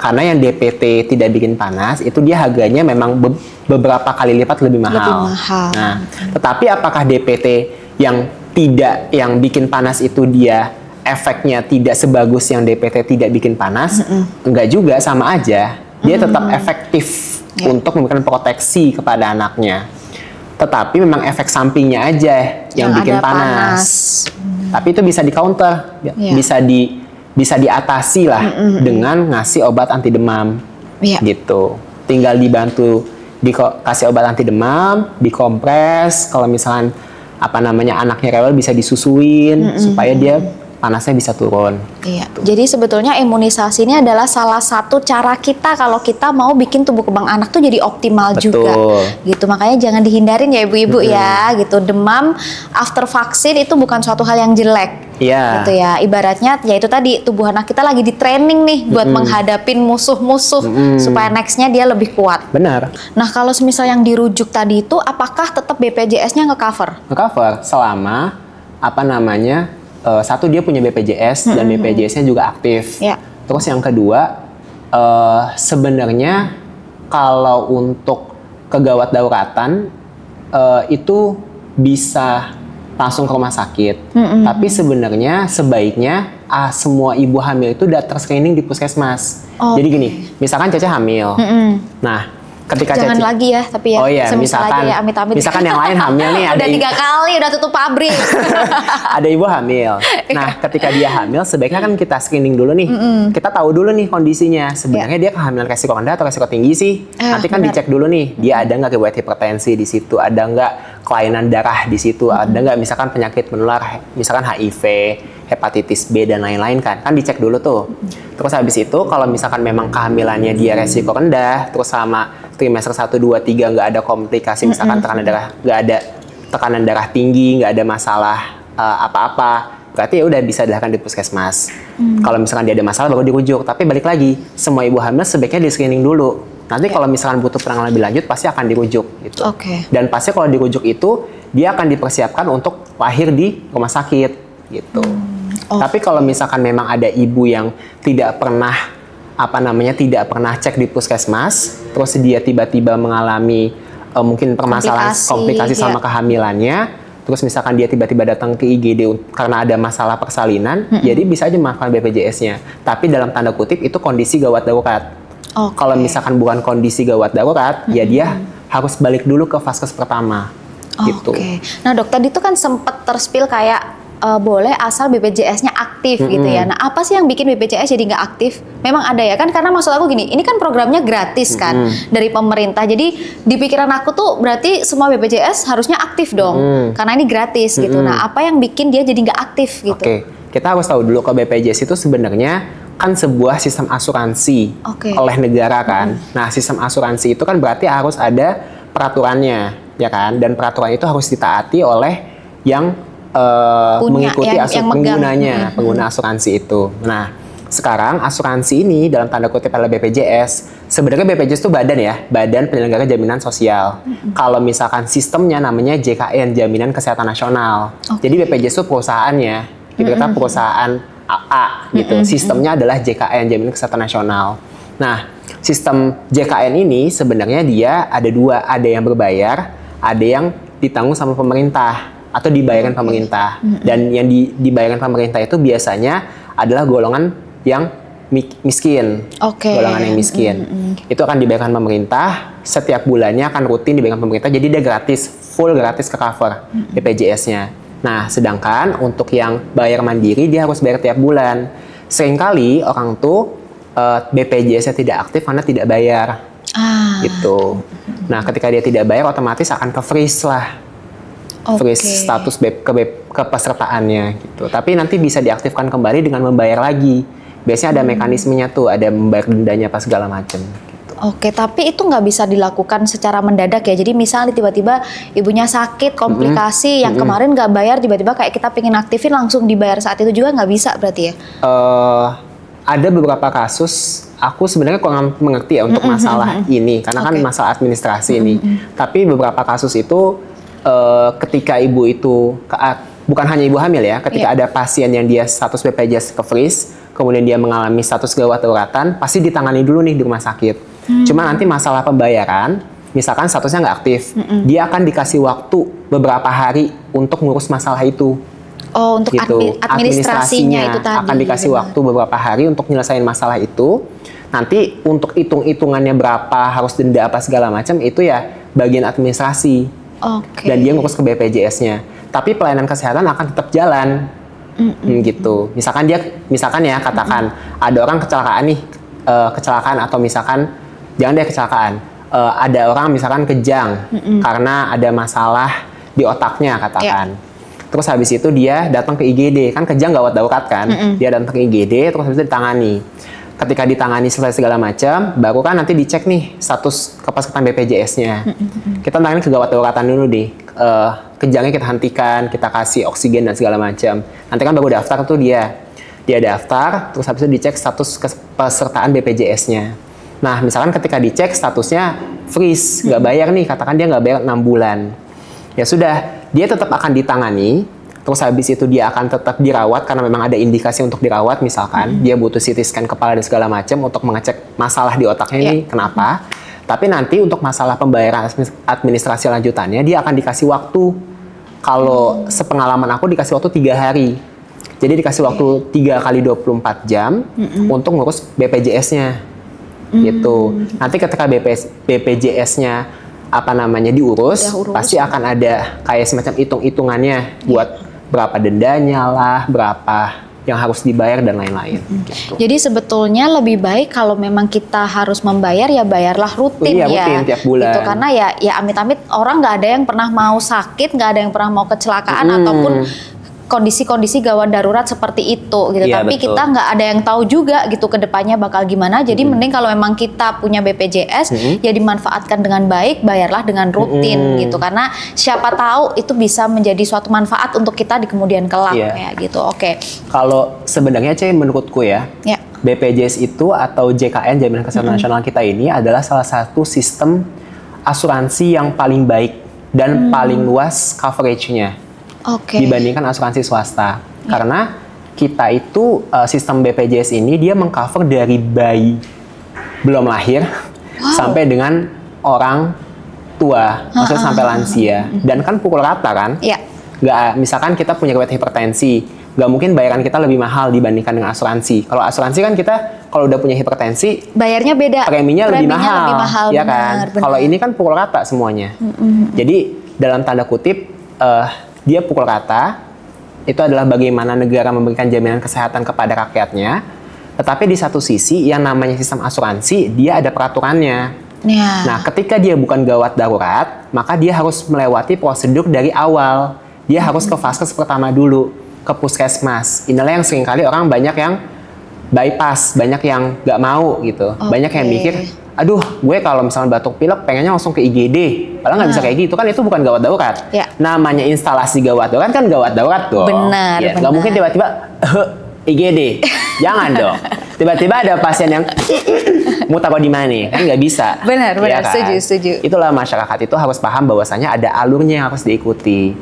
Speaker 2: karena yang DPT tidak bikin panas itu dia harganya memang beberapa kali lipat lebih mahal. Nah, tetapi apakah DPT yang bikin panas itu dia efeknya tidak sebagus yang DPT tidak bikin panas? Enggak juga, sama aja. Dia tetap efektif untuk memberikan proteksi kepada anaknya. Tetapi memang efek sampingnya aja yang bikin panas. Tapi itu bisa di counter, bisa diatasi lah dengan ngasih obat anti demam, gitu. Tinggal dibantu dikasih obat anti demam, dikompres. Kalau misalkan anaknya rewel bisa disusuin supaya dia panasnya bisa turun.
Speaker 1: Iya. Jadi sebetulnya imunisasi ini adalah salah satu cara kita kalau kita mau bikin tubuh kembang anak tuh jadi optimal juga. Gitu. Makanya jangan dihindarin ya ibu-ibu ya, gitu. Demam after vaksin itu bukan suatu hal yang jelek. Gitu ya. Ibaratnya ya itu tadi tubuh anak kita lagi di training nih buat menghadapin musuh-musuh supaya nextnya dia lebih kuat.
Speaker 2: Benar.
Speaker 1: Nah, kalau semisal yang dirujuk tadi itu apakah tetap BPJS-nya nge-cover?
Speaker 2: Nge-cover selama satu dia punya BPJS dan BPJS-nya juga aktif. Terus yang kedua, sebenarnya kalau untuk kegawat dauratan itu bisa langsung ke rumah sakit. Tapi sebenarnya sebaiknya semua ibu hamil itu udah terscreening di puskesmas. Jadi gini, misalkan Cece hamil. Nah, ketika
Speaker 1: jangan lagi ya, tapi ya.
Speaker 2: Oh iya, misalkan ya, amit-amit. Misalkan yang lain hamil nih,
Speaker 1: udah 3 kali, udah tutup pabrik.
Speaker 2: Ada ibu hamil. Nah, ketika dia hamil, sebaiknya kan kita screening dulu nih. Kita tahu dulu nih kondisinya. Sebenarnya dia kehamilan resiko rendah atau resiko tinggi sih? Nanti kan dicek dulu nih, dia ada nggak riwayat hipertensi di situ, ada nggak kelainan darah di situ, ada nggak misalkan penyakit menular, misalkan HIV, hepatitis B dan lain-lain kan dicek dulu tuh. Terus habis itu kalau misalkan memang kehamilannya dia resiko rendah, terus sama trimester 1, 2, 3 nggak ada komplikasi, misalkan nggak ada tekanan darah tinggi, nggak ada masalah apa-apa, berarti ya udah bisa dilakukan di puskesmas. Kalau misalkan dia ada masalah baru dirujuk. Tapi balik lagi, semua ibu hamil sebaiknya di screening dulu. Nanti kalau misalkan butuh penanganan lebih lanjut pasti akan dirujuk gitu. Dan pasti kalau dirujuk itu dia akan dipersiapkan untuk lahir di rumah sakit gitu. Tapi kalau misalkan memang ada ibu yang tidak pernah tidak pernah cek di puskesmas, terus dia tiba-tiba mengalami mungkin permasalahan komplikasi sama kehamilannya, terus misalkan dia tiba-tiba datang ke IGD karena ada masalah persalinan, jadi bisa aja manfaat BPJS-nya. Tapi dalam tanda kutip itu kondisi gawat darurat. Kalau misalkan bukan kondisi gawat darurat, ya dia harus balik dulu ke vaskes pertama. Gitu.
Speaker 1: Nah dok, tadi itu kan sempat terspill kayak boleh asal BPJS-nya aktif gitu ya. Nah apa sih yang bikin BPJS jadi nggak aktif? Memang ada ya kan, karena maksud aku gini, ini kan programnya gratis kan dari pemerintah. Jadi di pikiran aku tuh berarti semua BPJS harusnya aktif dong, karena ini gratis gitu. Nah apa yang bikin dia jadi nggak aktif gitu?
Speaker 2: Kita harus tahu dulu ke BPJS itu sebenarnya kan sebuah sistem asuransi oleh negara kan. Nah sistem asuransi itu kan berarti harus ada peraturannya ya kan, dan peraturan itu harus ditaati oleh yang mengikuti pengguna asuransi itu. Nah, sekarang asuransi ini dalam tanda kutip adalah BPJS. Sebenarnya BPJS itu badan ya, Badan Penyelenggara Jaminan Sosial. Kalau misalkan sistemnya namanya JKN, Jaminan Kesehatan Nasional. Jadi BPJS itu perusahaannya, kita perusahaan AA gitu. Sistemnya adalah JKN, Jaminan Kesehatan Nasional. Nah, sistem JKN ini sebenarnya dia ada 2, ada yang berbayar, ada yang ditanggung sama pemerintah atau dibayarkan pemerintah. Dan yang dibayarkan pemerintah itu biasanya adalah golongan yang miskin, golongan yang miskin. Itu akan dibayarkan pemerintah, setiap bulannya akan rutin dibayarkan pemerintah, jadi dia gratis, full gratis ke cover BPJS-nya. Nah, sedangkan untuk yang bayar mandiri dia harus bayar tiap bulan. Seringkali orang tuh BPJS-nya tidak aktif karena tidak bayar, gitu. Nah, ketika dia tidak bayar, otomatis akan ke freeze lah. Freeze status kepesertaannya gitu. Tapi nanti bisa diaktifkan kembali dengan membayar lagi. Biasanya ada mekanismenya tuh, ada membayar dendanya pas segala macem. Gitu.
Speaker 1: Oke, tapi itu nggak bisa dilakukan secara mendadak ya. Jadi misalnya tiba-tiba ibunya sakit, komplikasi yang kemarin nggak bayar, tiba-tiba kayak kita pengen aktifin langsung dibayar saat itu juga nggak bisa berarti ya?
Speaker 2: Ada beberapa kasus, aku sebenarnya kurang mengerti ya untuk masalah ini, karena kan masalah administrasi ini. Tapi beberapa kasus itu ketika ibu itu, bukan hanya ibu hamil ya, ketika ada pasien yang dia status BPJS ke freeze, kemudian dia mengalami status gawat daruratan, pasti ditangani dulu nih di rumah sakit. Cuma nanti masalah pembayaran, misalkan statusnya nggak aktif, dia akan dikasih waktu beberapa hari untuk ngurus masalah itu.
Speaker 1: Oh, untuk
Speaker 2: gitu.
Speaker 1: administrasinya itu tadi.
Speaker 2: Akan dikasih waktu beberapa hari untuk nyelesain masalah itu. Nanti untuk hitung-hitungannya berapa, harus denda apa segala macam, itu ya bagian administrasi. Dan dia ngurus ke BPJS-nya. Tapi pelayanan kesehatan akan tetap jalan. Gitu. Misalkan ya katakan ada orang kecelakaan nih, kecelakaan atau misalkan jangan deh kecelakaan, ada orang misalkan kejang karena ada masalah di otaknya katakan. Terus habis itu dia datang ke IGD, kan kejang gawat darurat kan, dia datang ke IGD, terus habis itu ditangani. Ketika ditangani selesai segala macam, baru kan nanti dicek nih status kepesertaan BPJS-nya. Kita tangani ke gawat daruratan dulu deh. Kejangnya kita hentikan, kita kasih oksigen dan segala macam. Nanti kan baru daftar tuh dia daftar, terus habis itu dicek status kepesertaan BPJS-nya. Nah, misalkan ketika dicek statusnya freeze, nggak bayar nih, katakan dia nggak bayar 6 bulan. Ya sudah, dia tetap akan ditangani. Terus habis itu dia akan tetap dirawat karena memang ada indikasi untuk dirawat, misalkan dia butuh CT scan kepala dan segala macam untuk mengecek masalah di otaknya ini kenapa. Tapi nanti untuk masalah pembayaran administrasi lanjutannya dia akan dikasih waktu. Kalau sepengalaman aku dikasih waktu 3 hari. Jadi dikasih waktu 3 kali 24 jam untuk ngurus BPJS-nya. Gitu. Nanti ketika BPJS-nya diurus, pasti akan ada kayak semacam hitung-hitungannya buat berapa dendanya lah, berapa yang harus dibayar dan lain-lain. Gitu.
Speaker 1: Jadi sebetulnya lebih baik kalau memang kita harus membayar ya bayarlah rutin
Speaker 2: rutin tiap bulan.
Speaker 1: Gitu, karena ya amit-amit orang nggak ada yang pernah mau sakit, nggak ada yang pernah mau kecelakaan ataupun kondisi-kondisi gawat darurat seperti itu gitu. Tapi betul. Kita nggak ada yang tahu juga gitu ke depannya bakal gimana. Jadi mending kalau memang kita punya BPJS ya dimanfaatkan dengan baik, bayarlah dengan rutin gitu. Karena siapa tahu itu bisa menjadi suatu manfaat untuk kita di kemudian kelak kayak gitu.
Speaker 2: Kalau sebenarnya menurutku BPJS itu atau JKN Jaminan Kesehatan Nasional kita ini adalah salah satu sistem asuransi yang paling baik dan paling luas coverage-nya. Dibandingkan asuransi swasta. Karena kita itu sistem BPJS ini dia mengcover dari bayi belum lahir sampai dengan orang tua, maksudnya sampai lansia. Dan kan pukul rata kan? Nggak, misalkan kita punya riwayat hipertensi, nggak mungkin bayaran kita lebih mahal dibandingkan dengan asuransi. Kalau asuransi kan kita kalau udah punya hipertensi,
Speaker 1: bayarnya beda,
Speaker 2: preminya lebih mahal ya kan? Kalau ini kan pukul rata semuanya. Jadi dalam tanda kutip dia pukul rata, itu adalah bagaimana negara memberikan jaminan kesehatan kepada rakyatnya. Tetapi di satu sisi, yang namanya sistem asuransi, dia ada peraturannya. Nah, ketika dia bukan gawat darurat, maka dia harus melewati prosedur dari awal. Dia harus ke vaskes pertama dulu, ke puskesmas. Inilah yang seringkali orang banyak yang bypass, banyak yang nggak mau gitu. Banyak yang mikir, aduh, gue kalau misalnya batuk pilek pengennya langsung ke IGD. Padahal nggak bisa kayak gitu, kan itu bukan gawat darurat. Namanya instalasi gawat darurat kan gawat darurat dong.
Speaker 1: Benar.
Speaker 2: Nggak mungkin tiba-tiba IGD. Jangan dong. Tiba-tiba ada pasien yang mau taruh di mana, kan nggak bisa.
Speaker 1: Benar,
Speaker 2: ya kan?
Speaker 1: setuju.
Speaker 2: Itulah masyarakat itu harus paham bahwasanya ada alurnya yang harus diikuti.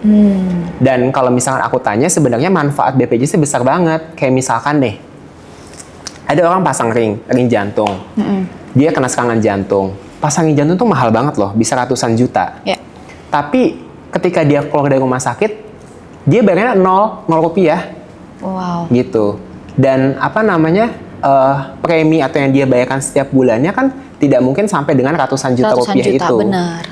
Speaker 2: Dan kalau misalkan aku tanya, sebenarnya manfaat BPJS besar banget. Kayak misalkan deh, ada orang pasang ring jantung. Dia kena serangan jantung. Pasangin jantung tuh mahal banget loh, bisa ratusan juta. Tapi ketika dia keluar dari rumah sakit, dia bayarnya nol rupiah.
Speaker 1: Wow.
Speaker 2: Gitu. Dan apa namanya, premi atau yang dia bayarkan setiap bulannya kan tidak mungkin sampai dengan ratusan juta rupiah itu.
Speaker 1: Benar.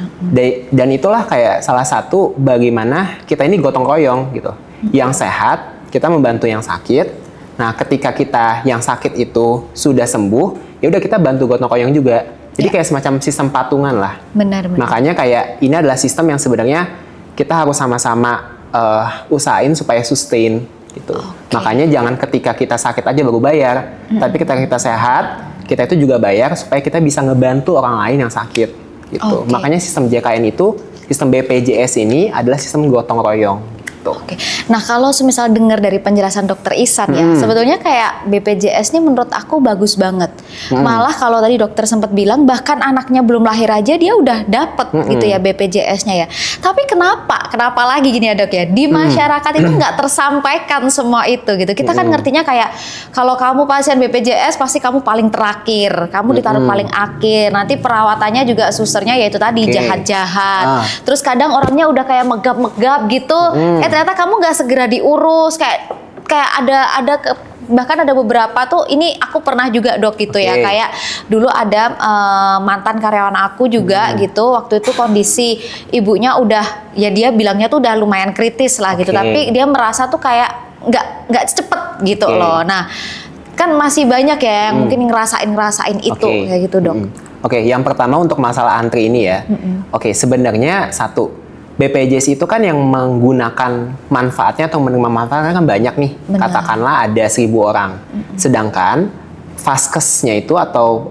Speaker 2: Dan itulah kayak salah satu bagaimana kita ini gotong royong gitu. Yang sehat, kita membantu yang sakit. Nah, ketika kita yang sakit itu sudah sembuh, ya udah kita bantu gotong royong juga. Jadi kayak semacam sistem patungan lah.
Speaker 1: Benar.
Speaker 2: Makanya kayak ini adalah sistem yang sebenarnya kita harus sama-sama usahain supaya sustain gitu. Makanya jangan ketika kita sakit aja baru bayar, tapi ketika kita sehat, kita itu juga bayar supaya kita bisa ngebantu orang lain yang sakit gitu. Makanya sistem JKN itu, sistem BPJS ini adalah sistem gotong royong.
Speaker 1: Oke. Nah, kalau semisal dengar dari penjelasan Dokter Ihsan ya, sebetulnya kayak BPJS ini menurut aku bagus banget. Malah kalau tadi dokter sempat bilang bahkan anaknya belum lahir aja dia udah dapet gitu ya BPJS-nya ya. Tapi kenapa lagi gini ya Dok ya? Di masyarakat itu nggak tersampaikan semua itu gitu. Kita kan ngertinya kayak kalau kamu pasien BPJS pasti kamu paling terakhir, kamu ditaruh paling akhir. Nanti perawatannya juga susternya yaitu tadi jahat-jahat. Terus kadang orangnya udah kayak megap-megap gitu. Ternyata kamu nggak segera diurus, kayak bahkan ada beberapa tuh, ini aku pernah juga Dok gitu ya, kayak dulu ada mantan karyawan aku juga gitu, waktu itu kondisi ibunya udah, ya dia bilangnya tuh udah lumayan kritis lah gitu, tapi dia merasa tuh kayak nggak cepet gitu loh. Nah kan masih banyak ya yang mungkin ngerasain itu kayak gitu Dok.
Speaker 2: Oke, yang pertama untuk masalah antri ini ya. Oke, sebenarnya satu, BPJS itu kan yang menggunakan manfaatnya atau menerima manfaatnya kan banyak nih. Katakanlah ada 1.000 orang. Sedangkan vaskesnya itu atau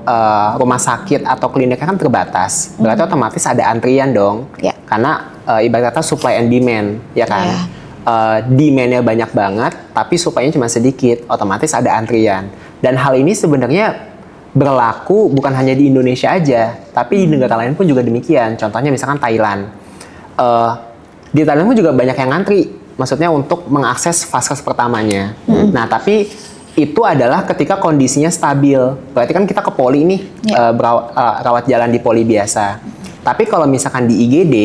Speaker 2: rumah sakit atau kliniknya kan terbatas. Berarti otomatis ada antrian dong. Karena ibarat kata supply and demand, ya kan? Demand-nya banyak banget, tapi supply-nya cuma sedikit. Otomatis ada antrian. Dan hal ini sebenarnya berlaku bukan hanya di Indonesia aja, tapi di negara lain pun juga demikian. Contohnya misalkan Thailand. Di Thailand pun juga banyak yang ngantri, maksudnya untuk mengakses vaskes pertamanya. Nah, tapi itu adalah ketika kondisinya stabil. Berarti kan kita ke poli nih, rawat jalan di poli biasa. Tapi kalau misalkan di IGD,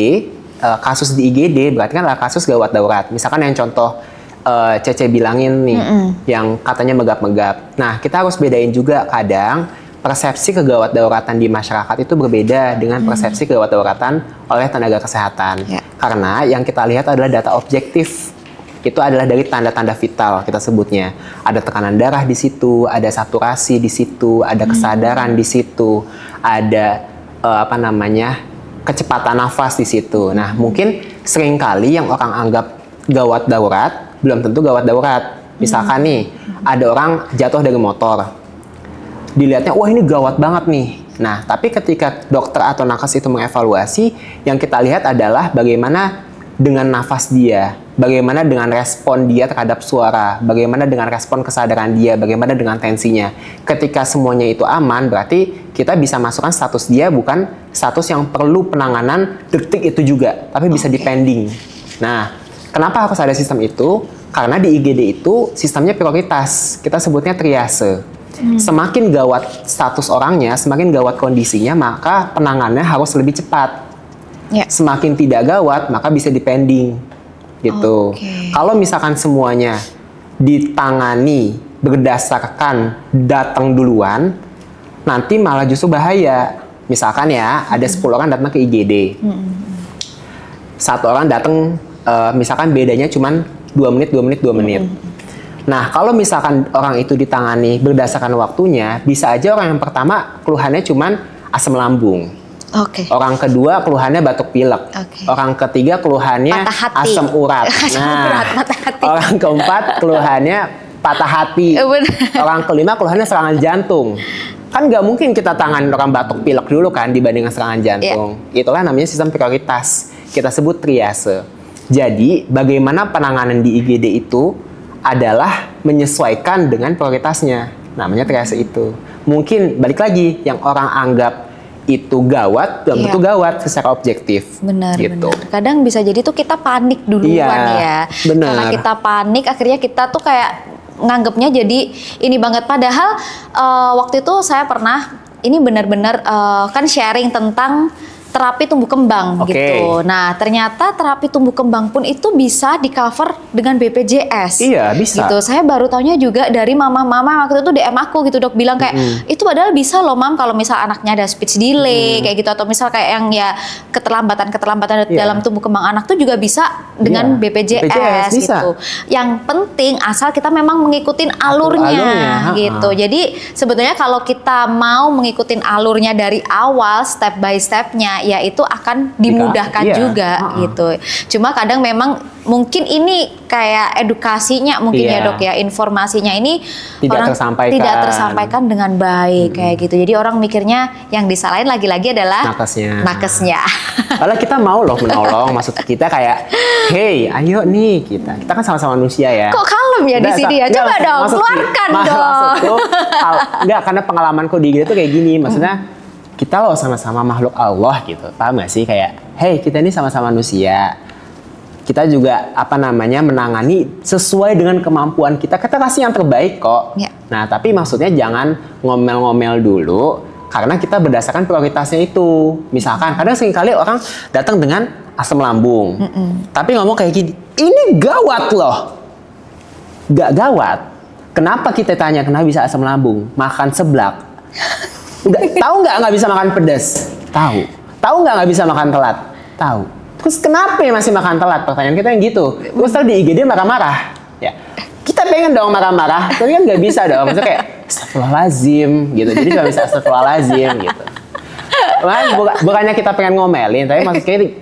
Speaker 2: kasus di IGD berarti kan adalah kasus gawat darurat. Misalkan yang contoh Cece bilangin nih, yang katanya megap-megap. Nah, kita harus bedain juga kadang persepsi kegawat dauratan di masyarakat itu berbeda dengan persepsi kegawat dauratan oleh tenaga kesehatan. Karena yang kita lihat adalah data objektif. Itu adalah dari tanda-tanda vital kita sebutnya. Ada tekanan darah di situ, ada saturasi di situ, ada kesadaran di situ, ada kecepatan nafas di situ. Nah, mungkin seringkali yang orang anggap gawat darurat belum tentu gawat darurat. Misalkan nih, ada orang jatuh dari motor. Dilihatnya, wah ini gawat banget nih. Nah, tapi ketika dokter atau nakes itu mengevaluasi, yang kita lihat adalah bagaimana dengan nafas dia, bagaimana dengan respon dia terhadap suara, bagaimana dengan respon kesadaran dia, bagaimana dengan tensinya. Ketika semuanya itu aman, berarti kita bisa masukkan status dia bukan status yang perlu penanganan detik itu juga, tapi bisa dipending. Nah, kenapa harus ada sistem itu? Karena di IGD itu sistemnya prioritas, kita sebutnya triase. Semakin gawat status orangnya, semakin gawat kondisinya, maka penanganannya harus lebih cepat. Semakin tidak gawat, maka bisa dipending. Gitu. Kalau misalkan semuanya ditangani berdasarkan datang duluan, nanti malah justru bahaya. Misalkan ya, ada 10 orang datang ke IGD. Satu orang datang, misalkan bedanya cuma 2 menit. Nah, kalau misalkan orang itu ditangani berdasarkan waktunya, bisa aja orang yang pertama keluhannya cuman asam lambung. Orang kedua keluhannya batuk pilek. Orang ketiga keluhannya asam urat. Nah, orang keempat keluhannya patah hati. Orang kelima keluhannya serangan jantung. Kan nggak mungkin kita tangan orang batuk pilek dulu kan dibandingkan serangan jantung. Itulah namanya sistem prioritas. Kita sebut triase. Jadi, bagaimana penanganan di IGD itu adalah menyesuaikan dengan prioritasnya. Namanya triase itu. Mungkin balik lagi yang orang anggap itu gawat, belum tentu gawat secara objektif.
Speaker 1: Benar.
Speaker 2: Gitu.
Speaker 1: Kadang bisa jadi tuh kita panik duluan ya. Karena kita panik, akhirnya kita tuh kayak nganggapnya jadi ini banget. Padahal waktu itu saya pernah ini benar-benar kan sharing tentang terapi tumbuh kembang
Speaker 2: Oke.
Speaker 1: gitu. Nah, ternyata terapi tumbuh kembang pun itu bisa di cover dengan BPJS.
Speaker 2: Iya, bisa.
Speaker 1: Gitu. Saya baru taunya juga dari mama-mama waktu itu DM aku gitu, Dok, bilang kayak itu padahal bisa loh, Mam, kalau misal anaknya ada speech delay kayak gitu, atau misal kayak yang ya keterlambatan dalam tumbuh kembang anak tuh juga bisa dengan BPJS
Speaker 2: bisa.
Speaker 1: gitu. Yang penting asal kita memang mengikutin alurnya gitu. Jadi sebetulnya kalau kita mau mengikutin alurnya dari awal step by stepnya, ya itu akan dimudahkan juga gitu. Cuma kadang memang mungkin ini kayak edukasinya mungkin ya, Dok, ya, informasinya ini tidak tersampaikan dengan baik kayak gitu. Jadi orang mikirnya yang disalahin lagi-lagi adalah nakesnya.
Speaker 2: Padahal kita mau loh menolong, maksud kita kayak, hey, ayo nih kita kan sama-sama manusia ya.
Speaker 1: Kok kalem ya di sini ya? Coba dong, keluarkan dong.
Speaker 2: Maksudku, enggak, karena pengalamanku di IGD tuh kayak gini, maksudnya kita loh sama-sama makhluk Allah gitu, paham gak sih? Kayak, hey, kita ini sama-sama manusia. Kita juga menangani sesuai dengan kemampuan kita. Kita kasih yang terbaik kok. Ya. Nah, tapi maksudnya jangan ngomel-ngomel dulu karena kita berdasarkan prioritasnya itu. Misalkan kadang seringkali orang datang dengan asam lambung. Tapi ngomong kayak gini, ini gawat loh. Gak gawat. Kenapa kita tanya kenapa bisa asam lambung? Makan seblak. Tahu nggak bisa makan pedas? Tahu. Tahu nggak bisa makan telat? Tahu. Terus kenapa masih makan telat? Pertanyaan kita yang gitu. Terus tadi di IGD marah-marah. Ya, kita pengen dong marah-marah, tapi kan nggak bisa dong. Maksudnya kayak astagfirullahaladzim gitu. Jadi nggak bisa astagfirullahaladzim gitu. Bukannya kita pengen ngomelin, tapi maksudnya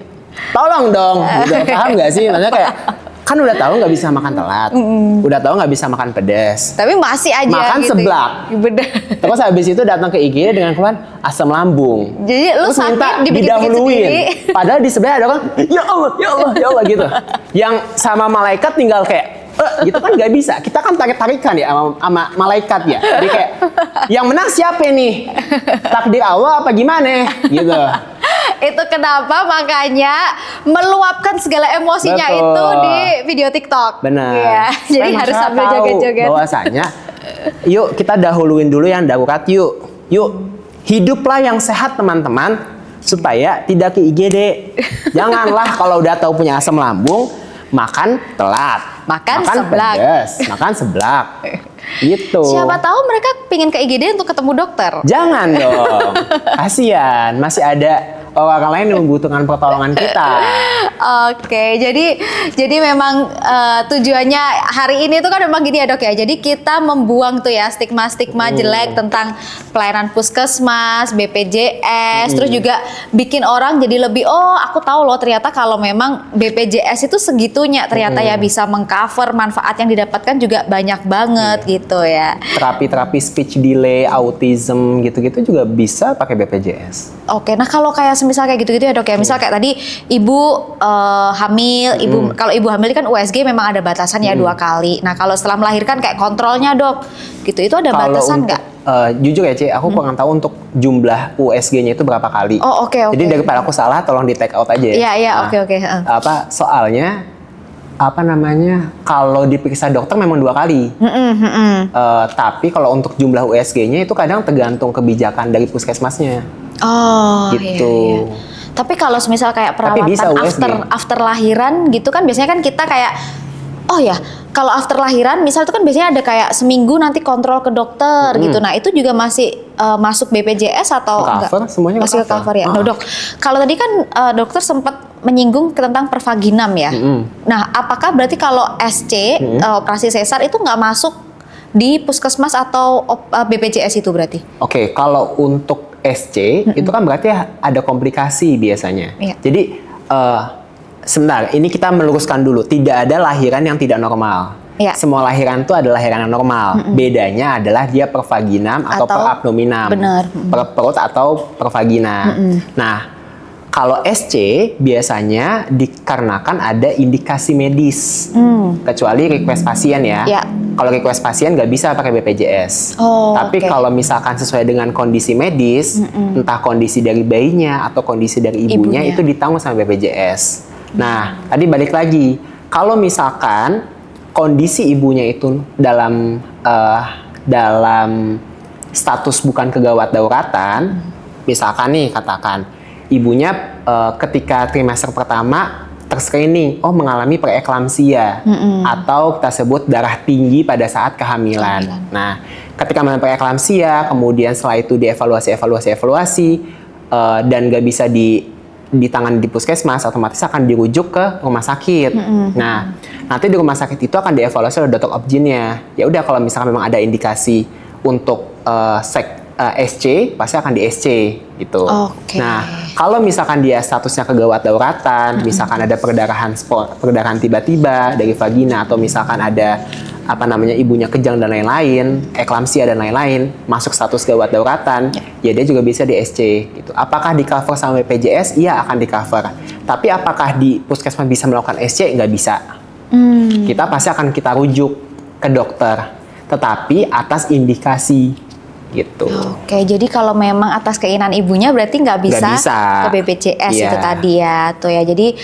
Speaker 2: tolong dong. Gitu. Paham nggak sih? Maksudnya kayak kan udah tahu nggak bisa makan telat, udah tahu nggak bisa makan pedas,
Speaker 1: tapi masih aja
Speaker 2: makan
Speaker 1: gitu.
Speaker 2: Seblak. Terus habis itu datang ke IGD dengan keluhan asam lambung.
Speaker 1: Jadi lu
Speaker 2: terus
Speaker 1: sakit
Speaker 2: minta didahuluin. Padahal di sebelah ada orang, ya Allah, ya Allah, ya Allah gitu. Yang sama malaikat tinggal kayak gitu kan nggak bisa. Kita kan tarik-tarikan ya sama malaikat ya. Jadi kayak yang menang siapa nih? Takdir Allah apa gimana? Gitu.
Speaker 1: Itu kenapa makanya meluapkan segala emosinya itu di video TikTok.
Speaker 2: Benar.
Speaker 1: Ya, jadi harus sambil joget-joget.
Speaker 2: Bahwasanya, yuk kita dahuluin dulu yang darurat yuk. Yuk hiduplah yang sehat teman-teman supaya tidak ke IGD. Janganlah kalau udah tahu punya asam lambung makan telat, makan seblak, pedas, makan seblak. Gitu.
Speaker 1: Siapa tahu mereka pingin ke IGD untuk ketemu dokter.
Speaker 2: Jangan dong. Kasian, masih ada orang lain yang membutuhkan pertolongan kita.
Speaker 1: Oke, jadi memang tujuannya hari ini tuh kan memang gini ya, Dok ya. Jadi kita membuang tuh ya stigma-stigma jelek tentang pelayanan puskesmas, BPJS, terus juga bikin orang jadi lebih aku tahu loh ternyata kalau memang BPJS itu segitunya ternyata ya bisa mengcover manfaat yang didapatkan juga banyak banget gitu ya.
Speaker 2: Terapi-terapi speech delay, autism gitu-gitu juga bisa pakai BPJS.
Speaker 1: Oke, nah kalau kayak misal kayak gitu-gitu ya, Dok ya. Misal kayak tadi ibu hamil, kalau ibu hamil kan USG memang ada batasan ya 2 kali. Nah, kalau setelah melahirkan kayak kontrolnya, Dok, gitu itu ada batasan nggak?
Speaker 2: Jujur ya, Ci, aku kurang tahu untuk jumlah USG-nya itu berapa kali.
Speaker 1: Oh, oke.
Speaker 2: Jadi daripada aku salah, tolong di take out aja ya.
Speaker 1: Iya, oke.
Speaker 2: Soalnya kalau diperiksa dokter memang 2 kali. Tapi kalau untuk jumlah USG-nya itu kadang tergantung kebijakan dari puskesmasnya. Oh, gitu. Iya.
Speaker 1: Tapi kalau misal kayak perawatan after lahiran gitu kan biasanya kan kita kayak kalau after lahiran misal itu kan biasanya ada kayak seminggu nanti kontrol ke dokter gitu. Nah, itu juga masih masuk BPJS atau enggak?
Speaker 2: Semuanya
Speaker 1: masih cover ya. Nah, Dok, kalau tadi kan dokter sempat menyinggung tentang pervaginam ya. Nah, apakah berarti kalau SC operasi sesar itu nggak masuk di puskesmas atau BPJS itu berarti? Oke,
Speaker 2: kalau untuk SC itu kan berarti ada komplikasi biasanya. Jadi sebentar, ini kita meluruskan dulu. Tidak ada lahiran yang tidak normal. Semua lahiran itu adalah lahiran yang normal. Bedanya adalah dia per vaginam atau per abdominam. Per perut atau per vagina. Nah, kalau SC biasanya dikarenakan ada indikasi medis. Kecuali request pasien ya. Kalau request pasien nggak bisa pakai BPJS. Tapi kalau misalkan sesuai dengan kondisi medis, entah kondisi dari bayinya atau kondisi dari ibunya. Itu ditanggung sama BPJS. Nah, tadi balik lagi. Kalau misalkan kondisi ibunya itu dalam status bukan kegawat dauratan, misalkan nih katakan ibunya ketika trimester pertama terscreening, oh mengalami preeklamsia atau kita sebut darah tinggi pada saat kehamilan. Nah, ketika mengalami preeklamsia, kemudian setelah itu dievaluasi dan nggak bisa ditangani di puskesmas, otomatis akan dirujuk ke rumah sakit. Nah, nanti di rumah sakit itu akan dievaluasi oleh dokter obgynnya. Ya udah, kalau misalkan memang ada indikasi untuk SC, pasti akan di SC gitu. Nah, kalau misalkan dia statusnya kegawat dauratan, misalkan ada perdarahan tiba-tiba dari vagina, atau misalkan ada ibunya kejang dan lain-lain, eklamsia dan lain-lain, masuk status gawat dauratan, ya dia juga bisa di SC gitu. Apakah di cover sama BPJS? Iya, akan di cover. Tapi apakah di puskesmas bisa melakukan SC? Nggak bisa. Kita pasti akan kita rujuk ke dokter, tetapi atas indikasi gitu.
Speaker 1: Oke, jadi kalau memang atas keinginan ibunya berarti nggak bisa ke BPJS itu tadi ya, tuh ya. Jadi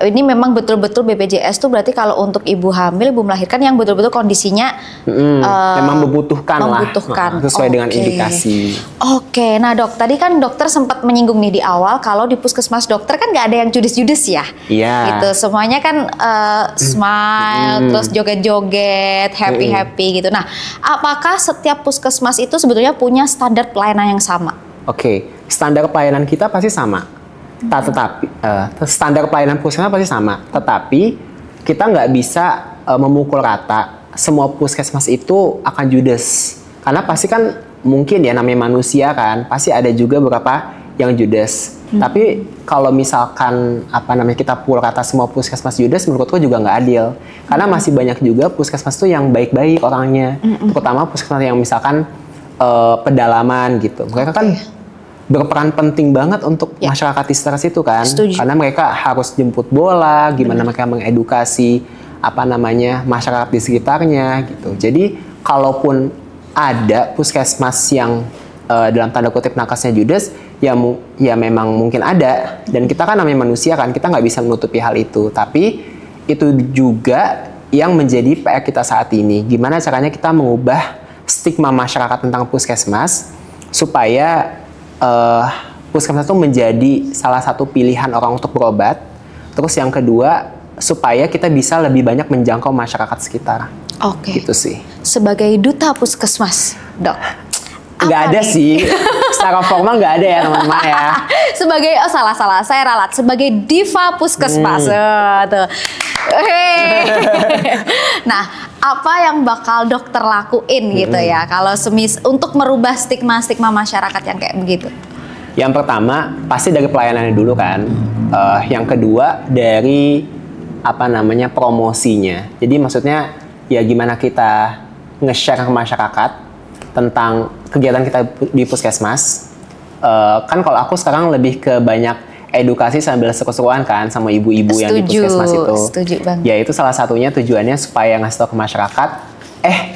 Speaker 1: ini memang betul-betul BPJS tuh berarti kalau untuk ibu hamil, ibu melahirkan yang betul-betul kondisinya
Speaker 2: memang membutuhkan lah, sesuai dengan indikasi.
Speaker 1: Oke, nah dok, tadi kan dokter sempat menyinggung nih di awal kalau di puskesmas dokter kan nggak ada yang judes-judes ya.
Speaker 2: Iya.
Speaker 1: Gitu, semuanya kan smile, terus joget-joget, happy-happy gitu. Nah, apakah setiap puskesmas itu sebetulnya punya standar pelayanan yang sama?
Speaker 2: Oke, standar pelayanan kita pasti sama. Tetapi standar pelayanan puskesmas pasti sama. Tetapi kita nggak bisa memukul rata semua puskesmas itu akan judes. Karena pasti kan mungkin ya, namanya manusia kan, pasti ada juga beberapa yang judes. Tapi kalau misalkan kita pukul rata semua puskesmas judes, menurutku juga nggak adil. Karena masih banyak juga puskesmas tuh yang baik-baik orangnya. Terutama puskesmas yang misalkan pedalaman gitu. Mereka kan berperan penting banget untuk masyarakat di sekitar situ kan. Karena mereka harus jemput bola, gimana mereka mengedukasi masyarakat di sekitarnya gitu. Jadi kalaupun ada puskesmas yang dalam tanda kutip nakasnya judes, ya memang mungkin ada. Dan kita kan namanya manusia kan, kita nggak bisa menutupi hal itu. Tapi itu juga yang menjadi PR kita saat ini. Gimana caranya kita mengubah stigma masyarakat tentang puskesmas supaya puskesmas itu menjadi salah satu pilihan orang untuk berobat. Terus yang kedua, supaya kita bisa lebih banyak menjangkau masyarakat sekitar. Gitu sih.
Speaker 1: Sebagai duta puskesmas, dok,
Speaker 2: nggak ada sih. Secara formal nggak ada ya teman-teman ya.
Speaker 1: Sebagai, salah, saya ralat. Sebagai diva puskesmas. Tuh. Nah, apa yang bakal dokter lakuin gitu ya kalau untuk merubah stigma masyarakat yang kayak begitu?
Speaker 2: Yang pertama pasti dari pelayanannya dulu kan. Yang kedua dari promosinya. Jadi maksudnya ya gimana kita nge-share ke masyarakat tentang kegiatan kita di puskesmas. Kan kalau aku sekarang lebih ke banyak edukasi sambil seru-seruan kan sama ibu-ibu yang di puskesmas itu.
Speaker 1: Setuju banget.
Speaker 2: Ya itu salah satunya tujuannya supaya ngasih tahu ke masyarakat,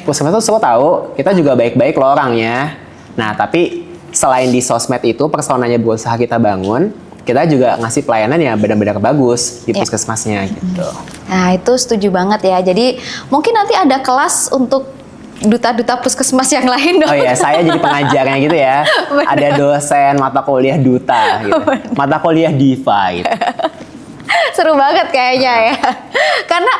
Speaker 2: puskesmas itu seru tahu, kita juga baik-baik loh orangnya. Nah tapi selain di sosmed itu personanya berusaha kita bangun, kita juga ngasih pelayanan yang benar-benar bagus di puskesmasnya gitu.
Speaker 1: Nah itu setuju banget ya. Jadi mungkin nanti ada kelas untuk duta-duta puskesmas yang lain dong. Oh
Speaker 2: iya, saya jadi pengajarnya gitu ya. Ada dosen mata kuliah duta gitu. Mata kuliah diva gitu.
Speaker 1: Seru banget kayaknya ya. Karena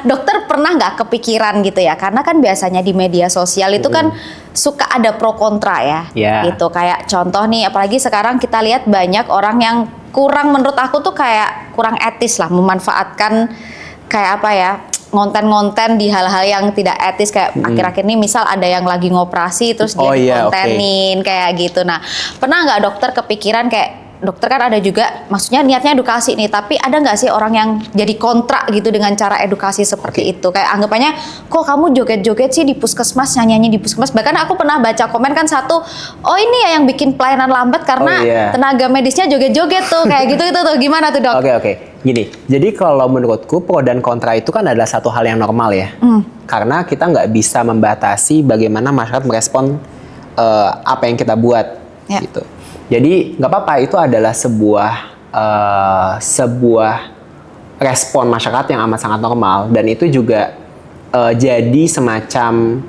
Speaker 1: dokter pernah nggak kepikiran gitu ya? Karena kan biasanya di media sosial itu kan suka ada pro kontra ya. Gitu. Kayak contoh nih, apalagi sekarang kita lihat banyak orang yang menurut aku tuh kayak kurang etis lah, memanfaatkan kayak konten-konten di hal-hal yang tidak etis, kayak akhir-akhir ini misal ada yang lagi ngoperasi terus dia kontenin kayak gitu. Nah, pernah nggak dokter kepikiran kayak dokter kan ada juga, maksudnya niatnya edukasi nih, tapi ada nggak sih orang yang jadi kontra gitu dengan cara edukasi seperti itu? Kayak anggapannya, kok kamu joget-joget sih di puskesmas, nyanyi di puskesmas. Bahkan aku pernah baca komen kan satu, oh ini ya yang bikin pelayanan lambat karena tenaga medisnya joget-joget tuh, kayak gitu tuh. Gimana tuh dok?
Speaker 2: Oke. Gini, jadi kalau menurutku pro dan kontra itu kan adalah satu hal yang normal ya. Karena kita nggak bisa membatasi bagaimana masyarakat merespon apa yang kita buat gitu. Jadi nggak apa-apa, itu adalah sebuah respon masyarakat yang amat sangat normal, dan itu juga jadi semacam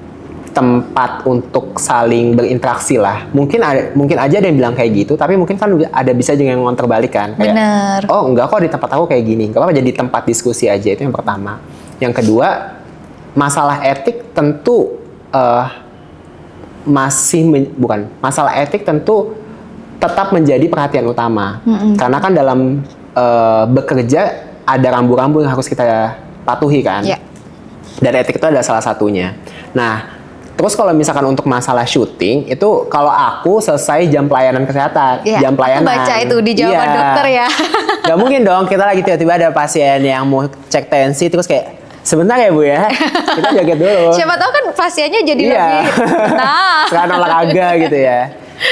Speaker 2: tempat untuk saling berinteraksi lah. Mungkin aja ada yang bilang kayak gitu, tapi mungkin kan ada bisa juga yang ngonter balik kan. Kayak,
Speaker 1: Bener.
Speaker 2: oh enggak kok di tempat aku kayak gini. Enggak apa-apa, jadi tempat diskusi aja, itu yang pertama. Yang kedua, masalah etik tentu masalah etik tentu tetap menjadi perhatian utama. Karena kan dalam bekerja ada rambu-rambu yang harus kita patuhi kan.
Speaker 1: Yeah.
Speaker 2: Dan etik itu adalah salah satunya. Nah, terus kalau misalkan untuk masalah syuting, itu kalau aku selesai jam pelayanan kesehatan, jam pelayanan.
Speaker 1: Aku baca itu di jawaban dokter ya.
Speaker 2: Gak mungkin dong kita lagi tiba-tiba ada pasien yang mau cek tensi, terus kayak, sebentar ya Bu ya, kita joget dulu.
Speaker 1: Siapa tahu kan pasiennya jadi lebih
Speaker 2: sekarang olahraga gitu ya.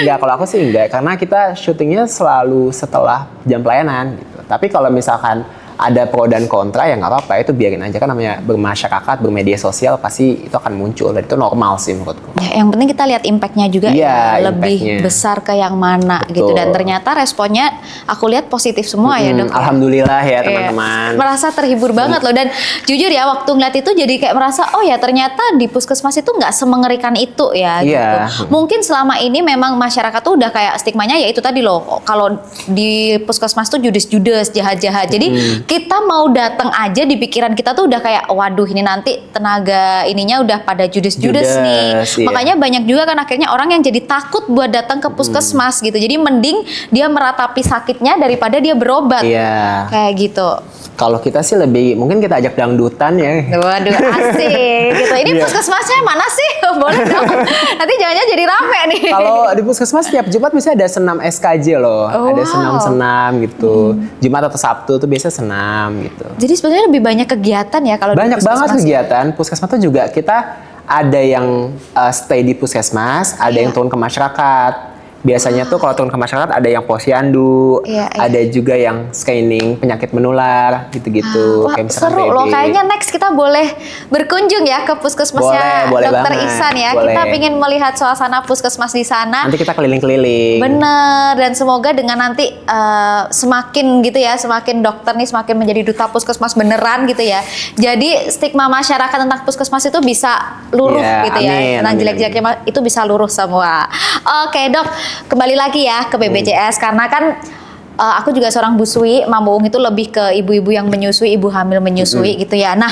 Speaker 2: Enggak, kalau aku sih enggak, karena kita syutingnya selalu setelah jam pelayanan gitu. Tapi kalau misalkan ada pro dan kontra ya nggak apa-apa, itu biarin aja, kan namanya bermasyarakat, bermedia sosial pasti itu akan muncul, dan itu normal sih menurutku.
Speaker 1: Ya, yang penting kita lihat impactnya juga lebih besar ke yang mana. Betul. Gitu, dan ternyata responnya aku lihat positif semua ya dok.
Speaker 2: Alhamdulillah ya teman-teman.
Speaker 1: Merasa terhibur banget loh, dan jujur ya waktu ngeliat itu jadi kayak merasa oh ya ternyata di puskesmas itu nggak semengerikan itu ya. Gitu. Mungkin selama ini memang masyarakat tuh udah kayak stigmanya ya itu tadi loh, kalau di puskesmas tuh judes-judes, jahat-jahat. Jadi kita mau datang aja di pikiran kita tuh udah kayak waduh ini nanti tenaga ininya udah pada judes-judes nih. Iya. Makanya banyak juga kan akhirnya orang yang jadi takut buat datang ke puskesmas gitu. Jadi mending dia meratapi sakitnya daripada dia berobat.
Speaker 2: Iya.
Speaker 1: Kayak gitu.
Speaker 2: Kalau kita sih lebih, mungkin kita ajak dangdutan ya.
Speaker 1: Waduh asik gitu. Ini puskesmasnya mana sih? Boleh dong. Nanti jangan-jangan jadi rame nih.
Speaker 2: Kalau di puskesmas tiap Jumat bisa ada senam SKJ loh. Ada senam-senam gitu. Jumat atau Sabtu tuh biasa senam gitu.
Speaker 1: Jadi sebenarnya lebih banyak kegiatan ya kalau
Speaker 2: banyak
Speaker 1: di
Speaker 2: banget kegiatan. Puskesmas tuh juga kita ada yang stay di puskesmas, ada yang turun ke masyarakat. Biasanya tuh kalau turun ke masyarakat ada yang posyandu, ada juga yang screening penyakit menular, gitu-gitu.
Speaker 1: Wah, seru loh. Kayaknya next kita boleh berkunjung ya ke puskesmasnya Dokter Ihsan ya. Boleh. Kita ingin melihat suasana puskesmas di sana.
Speaker 2: Nanti kita keliling-keliling.
Speaker 1: Bener. Dan semoga dengan nanti semakin gitu ya, semakin dokter nih semakin menjadi duta puskesmas beneran gitu ya. Jadi stigma masyarakat tentang puskesmas itu bisa luruh gitu ya. Tentang jelek-jeleknya itu bisa luruh semua. Oke dok. Kembali lagi ya ke BPJS karena kan aku juga seorang busui, Mama Uung itu lebih ke ibu-ibu yang menyusui, ibu hamil menyusui gitu ya. Nah,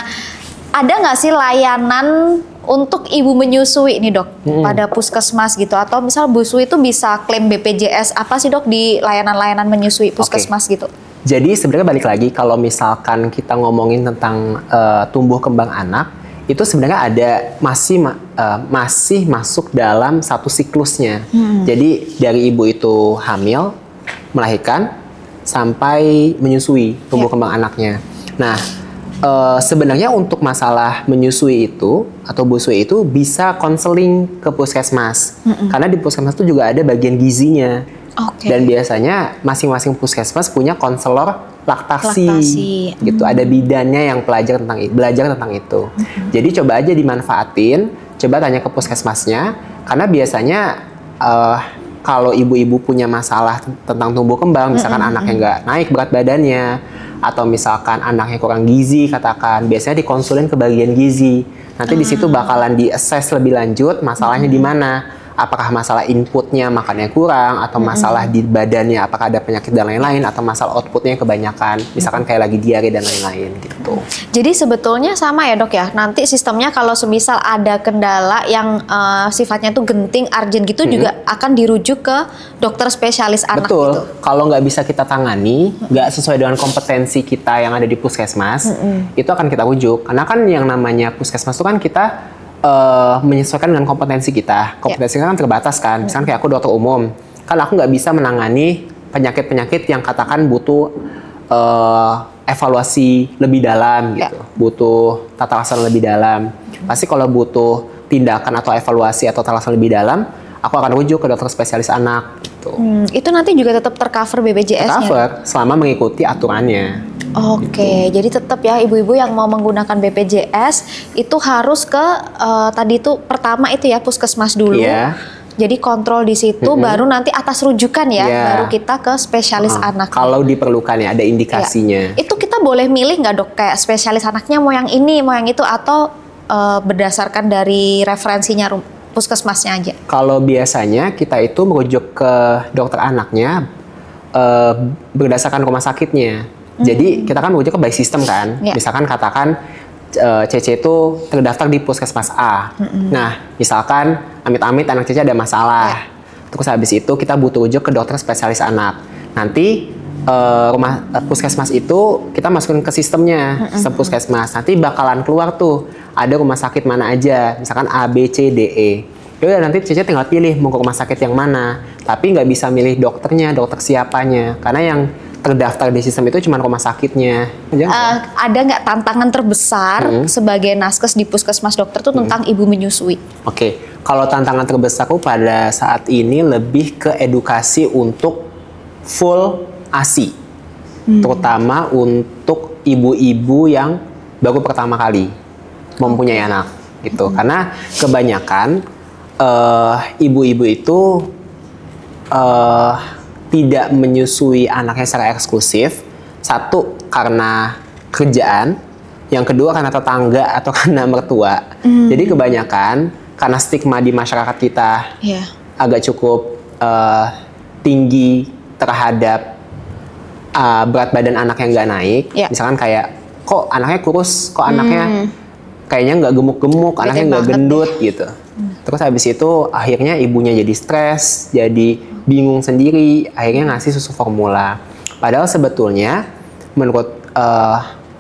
Speaker 1: ada nggak sih layanan untuk ibu menyusui nih dok pada puskesmas gitu? Atau misal busui itu bisa klaim BPJS apa sih dok di layanan-layanan menyusui puskesmas gitu? Jadi
Speaker 2: sebenarnya balik lagi kalau misalkan kita ngomongin tentang tumbuh kembang anak, itu sebenarnya ada masih masuk dalam satu siklusnya. Jadi dari ibu itu hamil, melahirkan, sampai menyusui tumbuh kembang anaknya. Nah, sebenarnya untuk masalah menyusui itu atau busui itu bisa konseling ke puskesmas. Karena di puskesmas itu juga ada bagian gizinya. Dan biasanya masing-masing puskesmas punya konselor laktasi gitu. Ada bidannya yang belajar tentang itu. Jadi coba aja dimanfaatin, coba tanya ke puskesmasnya, karena biasanya kalau ibu-ibu punya masalah tentang tumbuh kembang, misalkan anaknya nggak naik berat badannya, atau misalkan anaknya kurang gizi, katakan biasanya dikonsulin ke bagian gizi. Nanti di situ bakalan di-assess lebih lanjut masalahnya di mana. Apakah masalah inputnya makannya kurang, atau masalah di badannya apakah ada penyakit dan lain-lain, atau masalah outputnya kebanyakan, misalkan kayak lagi diare dan lain-lain gitu.
Speaker 1: Jadi sebetulnya sama ya dok ya, nanti sistemnya kalau semisal ada kendala yang sifatnya tuh genting, urgent gitu juga akan dirujuk ke dokter spesialis anak.
Speaker 2: Betul.
Speaker 1: Gitu.
Speaker 2: Kalau nggak bisa kita tangani, nggak sesuai dengan kompetensi kita yang ada di puskesmas, itu akan kita rujuk. Karena kan yang namanya puskesmas itu kan kita menyesuaikan dengan kompetensi kita. Kompetensi kita kan terbatas kan. Misalkan kayak aku dokter umum, kan aku nggak bisa menangani penyakit-penyakit yang katakan butuh evaluasi lebih dalam gitu. Butuh tata laksana lebih dalam. Pasti kalau butuh tindakan atau evaluasi atau tata laksana lebih dalam, aku akan rujuk ke dokter spesialis anak gitu.
Speaker 1: Itu nanti juga tetap tercover BPJS-nya?
Speaker 2: Tercover, selama mengikuti aturannya.
Speaker 1: Oke, jadi tetap ya ibu-ibu yang mau menggunakan BPJS itu harus ke tadi itu pertama itu ya puskesmas dulu. Jadi kontrol di situ, baru nanti atas rujukan ya, baru kita ke spesialis anak.
Speaker 2: Kalau diperlukan ya, ada indikasinya.
Speaker 1: Itu kita boleh milih nggak dok, kayak spesialis anaknya mau yang ini, mau yang itu, atau berdasarkan dari referensinya puskesmasnya aja?
Speaker 2: Kalau biasanya kita itu merujuk ke dokter anaknya berdasarkan rumah sakitnya. Jadi kita kan merujuk ke by system kan.
Speaker 1: Yeah.
Speaker 2: Misalkan katakan Cece itu terdaftar di puskesmas A. Nah, misalkan amit-amit anak Cece ada masalah. Terus habis itu kita butuh rujuk ke dokter spesialis anak. Nanti puskesmas itu kita masukin ke sistemnya, sistem puskesmas. Nanti bakalan keluar tuh ada rumah sakit mana aja, misalkan A, B, C, D, E. Yaudah nanti Cece tinggal pilih mau ke rumah sakit yang mana. Tapi nggak bisa milih dokternya, dokter siapanya. Karena yang terdaftar di sistem itu cuma rumah sakitnya.
Speaker 1: Ada nggak tantangan terbesar sebagai naskes di puskesmas dokter tuh tentang ibu menyusui?
Speaker 2: Oke, kalau tantangan terbesarku pada saat ini lebih ke edukasi untuk full ASI, terutama untuk ibu-ibu yang baru pertama kali mempunyai anak, gitu. Karena kebanyakan ibu-ibu itu tidak menyusui anaknya secara eksklusif. Satu, karena kerjaan. Yang kedua, karena tetangga atau karena mertua. Jadi kebanyakan karena stigma di masyarakat kita agak cukup tinggi terhadap berat badan anak yang nggak naik. Misalkan kayak, kok anaknya kurus, kok anaknya kayaknya nggak gemuk-gemuk, anaknya nggak gendut gitu. Terus habis itu akhirnya ibunya jadi stres, jadi bingung sendiri, akhirnya ngasih susu formula. Padahal sebetulnya menurut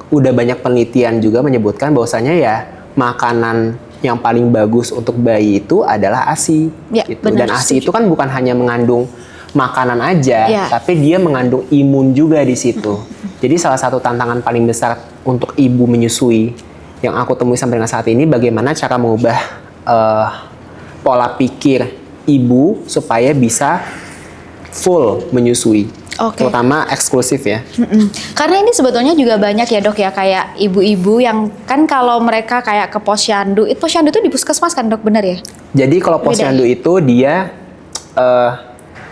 Speaker 2: udah banyak penelitian juga menyebutkan bahwasanya ya makanan yang paling bagus untuk bayi itu adalah ASI. Gitu. Dan ASI itu kan bukan hanya mengandung makanan aja, tapi dia mengandung imun juga di situ. Jadi salah satu tantangan paling besar untuk ibu menyusui yang aku temui sampai dengan saat ini, bagaimana cara mengubah pola pikir ibu supaya bisa full menyusui, terutama eksklusif ya.
Speaker 1: Karena ini sebetulnya juga banyak ya dok ya, kayak ibu-ibu yang kan kalau mereka kayak ke posyandu, posyandu itu di puskesmas kan dok, bener ya?
Speaker 2: Jadi kalau posyandu itu dia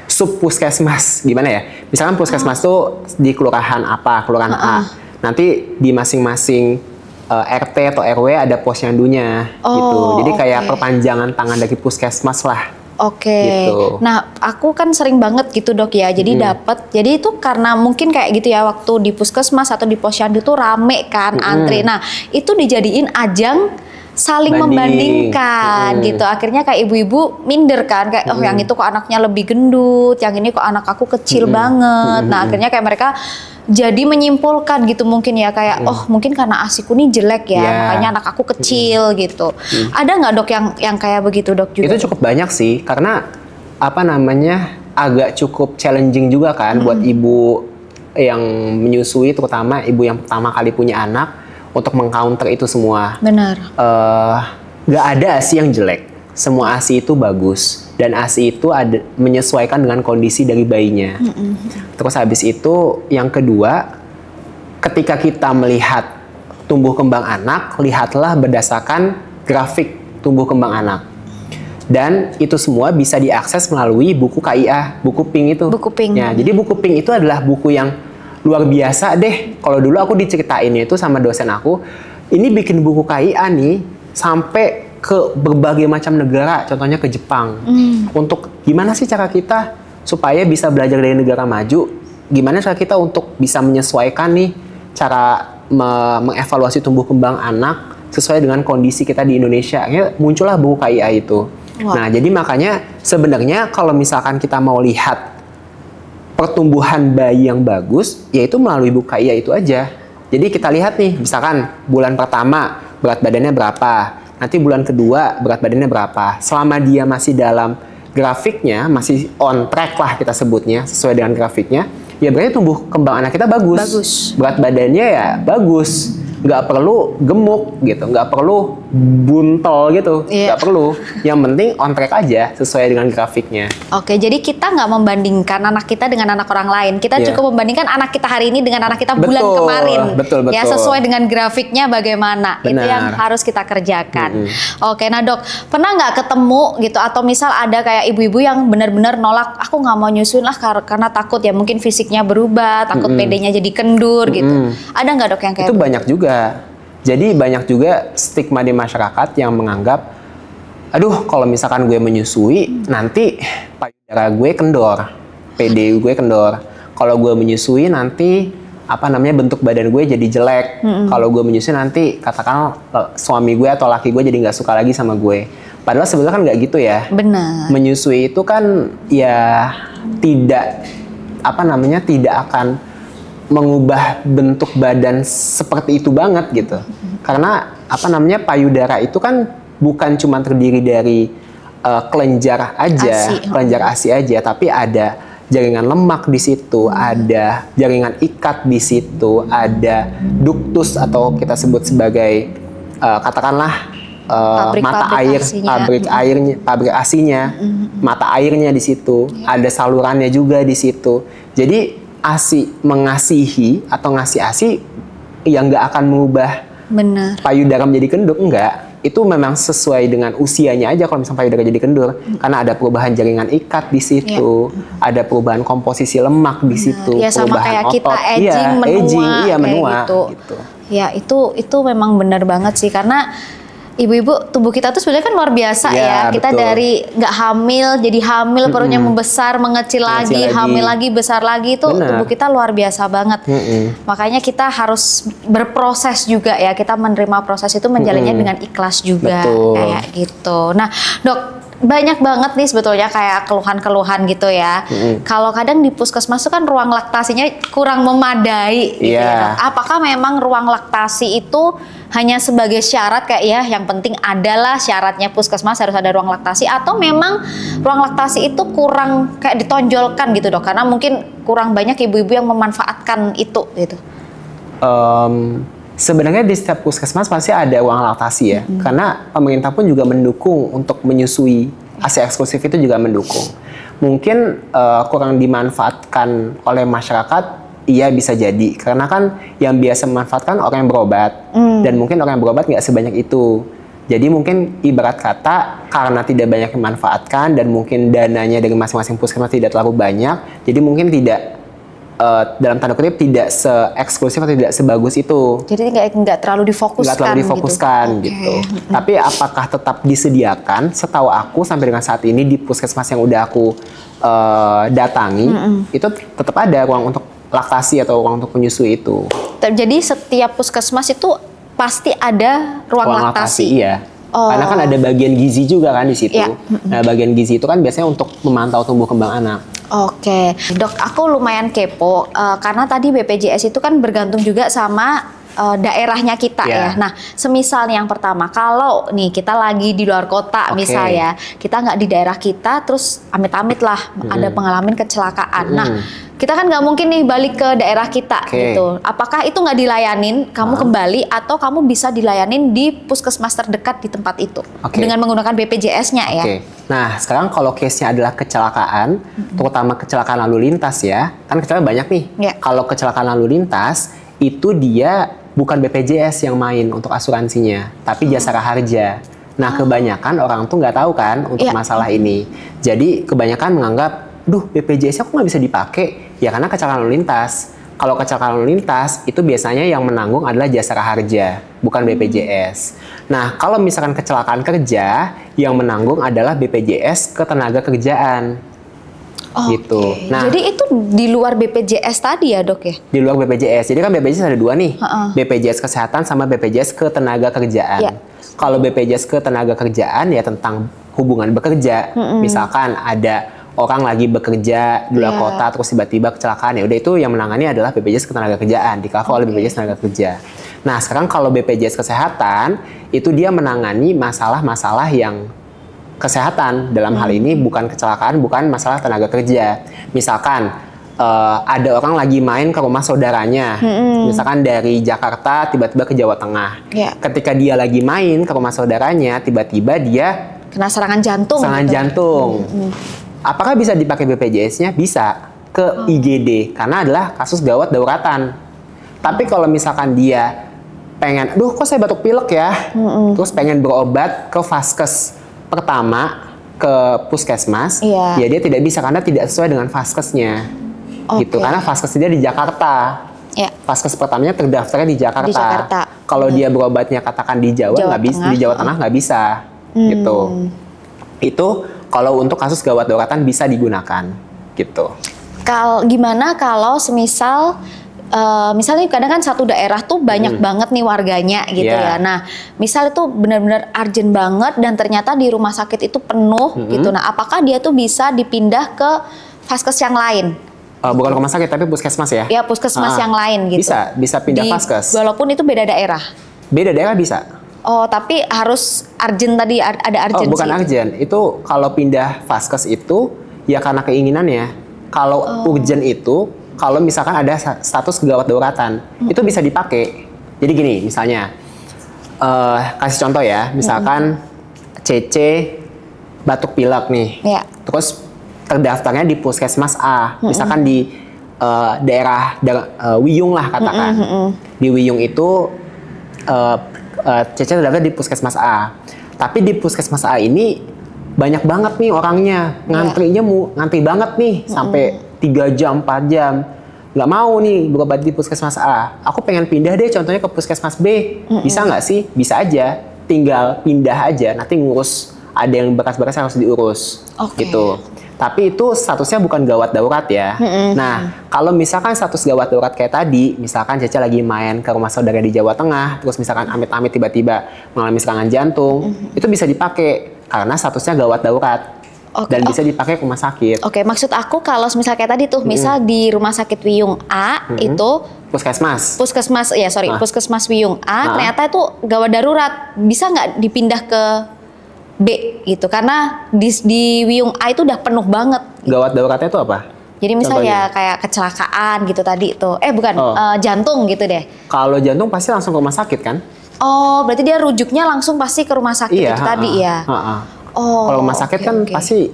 Speaker 2: sub puskesmas, gimana ya? Misalkan puskesmas tuh di kelurahan apa, kelurahan A. Nanti di masing-masing RT atau RW ada posyandunya gitu. Jadi kayak perpanjangan tangan dari puskesmas lah. Gitu.
Speaker 1: Nah aku kan sering banget gitu dok ya. Jadi jadi itu karena mungkin kayak gitu ya, waktu di puskesmas atau di posyandu tuh rame kan antri. Nah itu dijadiin ajang saling membandingkan gitu. Akhirnya kayak ibu-ibu minder kan, kayak yang itu kok anaknya lebih gendut, yang ini kok anak aku kecil banget. Nah akhirnya kayak mereka jadi menyimpulkan gitu mungkin ya, kayak mungkin karena ASIku nih jelek ya, makanya anak aku kecil gitu. Ada nggak dok yang kayak begitu dok juga?
Speaker 2: Itu cukup banyak sih, karena apa namanya agak cukup challenging juga kan buat ibu yang menyusui, terutama ibu yang pertama kali punya anak, untuk mengcounter itu semua.
Speaker 1: Benar.
Speaker 2: Nggak ada ASI yang jelek. Semua ASI itu bagus. Dan ASI itu menyesuaikan dengan kondisi dari bayinya. Terus habis itu yang kedua, ketika kita melihat tumbuh kembang anak, lihatlah berdasarkan grafik tumbuh kembang anak. Dan itu semua bisa diakses melalui buku KIA, buku Pink itu.
Speaker 1: Buku Pink.
Speaker 2: Ya, jadi buku Pink itu adalah buku yang luar biasa deh. Kalau dulu aku diceritainnya itu sama dosen aku, ini bikin buku KIA nih sampai ke berbagai macam negara, contohnya ke Jepang. Untuk gimana sih cara kita supaya bisa belajar dari negara maju, gimana cara kita untuk bisa menyesuaikan nih cara mengevaluasi tumbuh kembang anak sesuai dengan kondisi kita di Indonesia. Akhirnya muncullah buku KIA itu. Nah, jadi makanya sebenarnya kalau misalkan kita mau lihat pertumbuhan bayi yang bagus, yaitu melalui buku KIA itu aja. Jadi kita lihat nih, misalkan bulan pertama berat badannya berapa, nanti bulan kedua berat badannya berapa. Selama dia masih dalam grafiknya, masih on track lah kita sebutnya, sesuai dengan grafiknya, ya berarti tumbuh kembang anak kita bagus. Berat badannya ya bagus. Nggak perlu gemuk gitu, nggak perlu buntel gitu, nggak perlu. Yang penting on track aja sesuai dengan grafiknya.
Speaker 1: Oke, jadi kita nggak membandingkan anak kita dengan anak orang lain. Kita cukup membandingkan anak kita hari ini dengan anak kita bulan kemarin.
Speaker 2: Betul.
Speaker 1: Ya, sesuai dengan grafiknya bagaimana. Benar. Itu yang harus kita kerjakan. Oke, nah dok, pernah nggak ketemu gitu, atau misal ada kayak ibu-ibu yang benar-benar nolak, aku nggak mau nyusuin lah karena takut ya mungkin fisiknya berubah, takut PD-nya jadi kendur gitu. Ada nggak dok yang kayak
Speaker 2: itu? Banyak juga. Jadi banyak juga stigma di masyarakat yang menganggap, aduh kalau misalkan gue menyusui nanti payudara gue kendor, PD gue kendor. Kalau gue menyusui nanti bentuk badan gue jadi jelek. Kalau gue menyusui nanti katakan suami gue atau laki gue jadi nggak suka lagi sama gue. Padahal sebenarnya kan nggak gitu ya.
Speaker 1: Benar.
Speaker 2: Menyusui itu kan ya tidak tidak akan mengubah bentuk badan seperti itu banget gitu. Karena payudara itu kan bukan cuma terdiri dari kelenjar aja, kelenjar ASI aja, tapi ada jaringan lemak di situ, ada jaringan ikat di situ, ada duktus atau kita sebut sebagai katakanlah mata air, pabrik asinya, mata airnya di situ, ada salurannya juga di situ. Jadi ASI mengasihi atau ngasih ASI yang nggak akan mengubah payudara menjadi kendur, enggak. Itu memang sesuai dengan usianya aja kalau misalnya payudara jadi kendur, karena ada perubahan jaringan ikat di situ, ada perubahan komposisi lemak di situ,
Speaker 1: ya, sama kayak
Speaker 2: otot,
Speaker 1: kita aging,
Speaker 2: menua
Speaker 1: gitu. Ya itu memang benar banget sih, karena ibu-ibu tubuh kita tuh sebenarnya kan luar biasa ya. Kita betul. Dari nggak hamil jadi hamil, perutnya membesar, mengecil lagi, hamil lagi, besar lagi, itu tubuh kita luar biasa banget. Makanya kita harus berproses juga ya. Kita menerima proses itu, menjalannya dengan ikhlas juga. Betul. Kayak gitu. Nah, Dok, banyak banget nih sebetulnya kayak keluhan-keluhan gitu ya. Kalau kadang di puskesmas itu kan ruang laktasinya kurang memadai gitu ya. Apakah memang ruang laktasi itu hanya sebagai syarat kayak ya, yang penting adalah syaratnya puskesmas harus ada ruang laktasi, atau memang ruang laktasi itu kurang kayak ditonjolkan gitu, Dok? Karena mungkin kurang banyak ibu-ibu yang memanfaatkan itu gitu.
Speaker 2: Sebenarnya di setiap puskesmas pasti ada ruang laktasi ya, karena pemerintah pun juga mendukung untuk menyusui. ASI eksklusif itu juga mendukung. Mungkin kurang dimanfaatkan oleh masyarakat, iya bisa jadi. Karena kan yang biasa memanfaatkan orang yang berobat, dan mungkin orang yang berobat nggak sebanyak itu. Jadi mungkin ibarat kata karena tidak banyak yang memanfaatkan dan mungkin dananya dari masing-masing puskesmas tidak terlalu banyak, jadi mungkin tidak dalam tanda kutip tidak se-eksklusif atau tidak sebagus itu.
Speaker 1: Jadi nggak terlalu difokuskan. Nggak terlalu
Speaker 2: difokuskan gitu. Tapi apakah tetap disediakan? Setahu aku sampai dengan saat ini di puskesmas yang udah aku datangi, itu tetap ada ruang untuk laktasi atau ruang untuk menyusui itu.
Speaker 1: Jadi setiap puskesmas itu pasti ada ruang laktasi.
Speaker 2: Iya. Karena kan ada bagian gizi juga kan di situ. Nah, bagian gizi itu kan biasanya untuk memantau tumbuh kembang anak.
Speaker 1: Oke, Dok, aku lumayan kepo karena tadi BPJS itu kan bergantung juga sama daerahnya kita ya. Nah, semisal yang pertama, kalau nih kita lagi di luar kota misalnya, kita nggak di daerah kita, terus amit-amit lah ada pengalaman kecelakaan. Nah, kita kan nggak mungkin nih balik ke daerah kita gitu. Apakah itu nggak dilayanin, kamu kembali, atau kamu bisa dilayanin di puskesmas terdekat di tempat itu dengan menggunakan BPJS-nya ya?
Speaker 2: Nah, sekarang kalau case-nya adalah kecelakaan, terutama kecelakaan lalu lintas ya, kan kecelakaan banyak nih. Kalau kecelakaan lalu lintas, itu dia bukan BPJS yang main untuk asuransinya, tapi Jasara Harja. Nah, kebanyakan orang tuh nggak tahu kan untuk masalah ini. Jadi kebanyakan menganggap, duh BPJS aku nggak bisa dipakai, ya karena kecelakaan lalu lintas. Kalau kecelakaan lalu lintas, itu biasanya yang menanggung adalah Jasara Harja, bukan BPJS. Nah, kalau misalkan kecelakaan kerja, yang menanggung adalah BPJS Ketenagakerjaan. Gitu.
Speaker 1: Nah, jadi itu di luar BPJS tadi ya, Dok ya? Di
Speaker 2: luar BPJS. Jadi kan BPJS ada dua nih, BPJS Kesehatan sama BPJS Ketenagakerjaan. Kalau BPJS Ketenagakerjaan ya tentang hubungan bekerja. Misalkan ada orang lagi bekerja di luar kota terus tiba-tiba kecelakaan, ya udah itu yang menangani adalah BPJS Ketenagakerjaan, di cover oleh BPJS Tenaga Nah, sekarang kalau BPJS Kesehatan itu dia menangani masalah-masalah yang kesehatan, dalam hal ini bukan kecelakaan, bukan masalah tenaga kerja. Misalkan ada orang lagi main ke rumah saudaranya, misalkan dari Jakarta tiba-tiba ke Jawa Tengah. Ketika dia lagi main ke rumah saudaranya, tiba-tiba dia
Speaker 1: kena serangan jantung.
Speaker 2: Jantung. Apakah bisa dipakai BPJS-nya? Bisa, ke IGD, karena adalah kasus gawat dauratan. Tapi kalau misalkan dia pengen, aduh kok saya batuk pilek ya, terus pengen berobat ke vaskes pertama, ke puskesmas, ya dia tidak bisa karena tidak sesuai dengan vaskesnya. Gitu, karena vaskes dia di Jakarta. Vaskes pertamanya terdaftarnya di Jakarta. Kalau dia berobatnya katakan di Jawa nggak bisa, di Jawa Tengah nggak bisa, gitu. Itu kalau untuk kasus gawat dauratan bisa digunakan, gitu.
Speaker 1: Gimana kalau semisal misalnya kadang kan satu daerah tuh banyak banget nih warganya gitu ya. Nah, misal itu benar-benar urgent banget dan ternyata di rumah sakit itu penuh gitu. Nah, apakah dia tuh bisa dipindah ke vaskes yang lain?
Speaker 2: Bukan rumah sakit tapi puskesmas ya?
Speaker 1: Ya, puskesmas yang lain gitu.
Speaker 2: Bisa pindah vaskes.
Speaker 1: Walaupun itu beda daerah.
Speaker 2: Beda daerah bisa.
Speaker 1: Oh, tapi harus urgent tadi, ada urgensi.
Speaker 2: Oh, bukan urgent. Itu kalau pindah vaskes itu ya karena keinginannya. Kalau urgent itu kalau misalkan ada status gawat dauratan, itu bisa dipakai. Jadi gini, misalnya kasih contoh ya, misalkan CC batuk pilek nih.
Speaker 1: Ya.
Speaker 2: Terus terdaftarnya di puskesmas A, misalkan di daerah Wiyung lah katakan. Di Wiyung itu Cece terdaftar di puskesmas A. Tapi di puskesmas A ini banyak banget nih orangnya, ngantrinya ngantri banget nih sampai 3 jam, 4 jam. Nggak mau nih berobat di puskesmas A. Aku pengen pindah deh contohnya ke puskesmas B. Bisa nggak sih? Bisa aja. Tinggal pindah aja, nanti ngurus. Ada yang berkas-berkas yang harus diurus. Gitu. Tapi itu statusnya bukan gawat darurat ya. Nah, kalau misalkan status gawat darurat kayak tadi, misalkan Caca lagi main ke rumah saudara di Jawa Tengah, terus misalkan amit-amit tiba-tiba mengalami serangan jantung, itu bisa dipakai karena statusnya gawat darurat. Dan bisa dipakai ke rumah sakit.
Speaker 1: Maksud aku kalau misal kayak tadi tuh, misal di rumah sakit Wiyung A itu
Speaker 2: puskesmas
Speaker 1: puskesmas Wiyung A ternyata itu gawat darurat, bisa nggak dipindah ke B gitu, karena di Wiyung A itu udah penuh banget.
Speaker 2: Gawat daruratnya itu apa?
Speaker 1: Jadi misalnya kayak kecelakaan gitu tadi itu, jantung gitu deh.
Speaker 2: Kalau jantung pasti langsung ke rumah sakit kan?
Speaker 1: Oh, berarti dia rujuknya langsung pasti ke rumah sakit itu tadi ya?
Speaker 2: Kalau rumah sakit kan pasti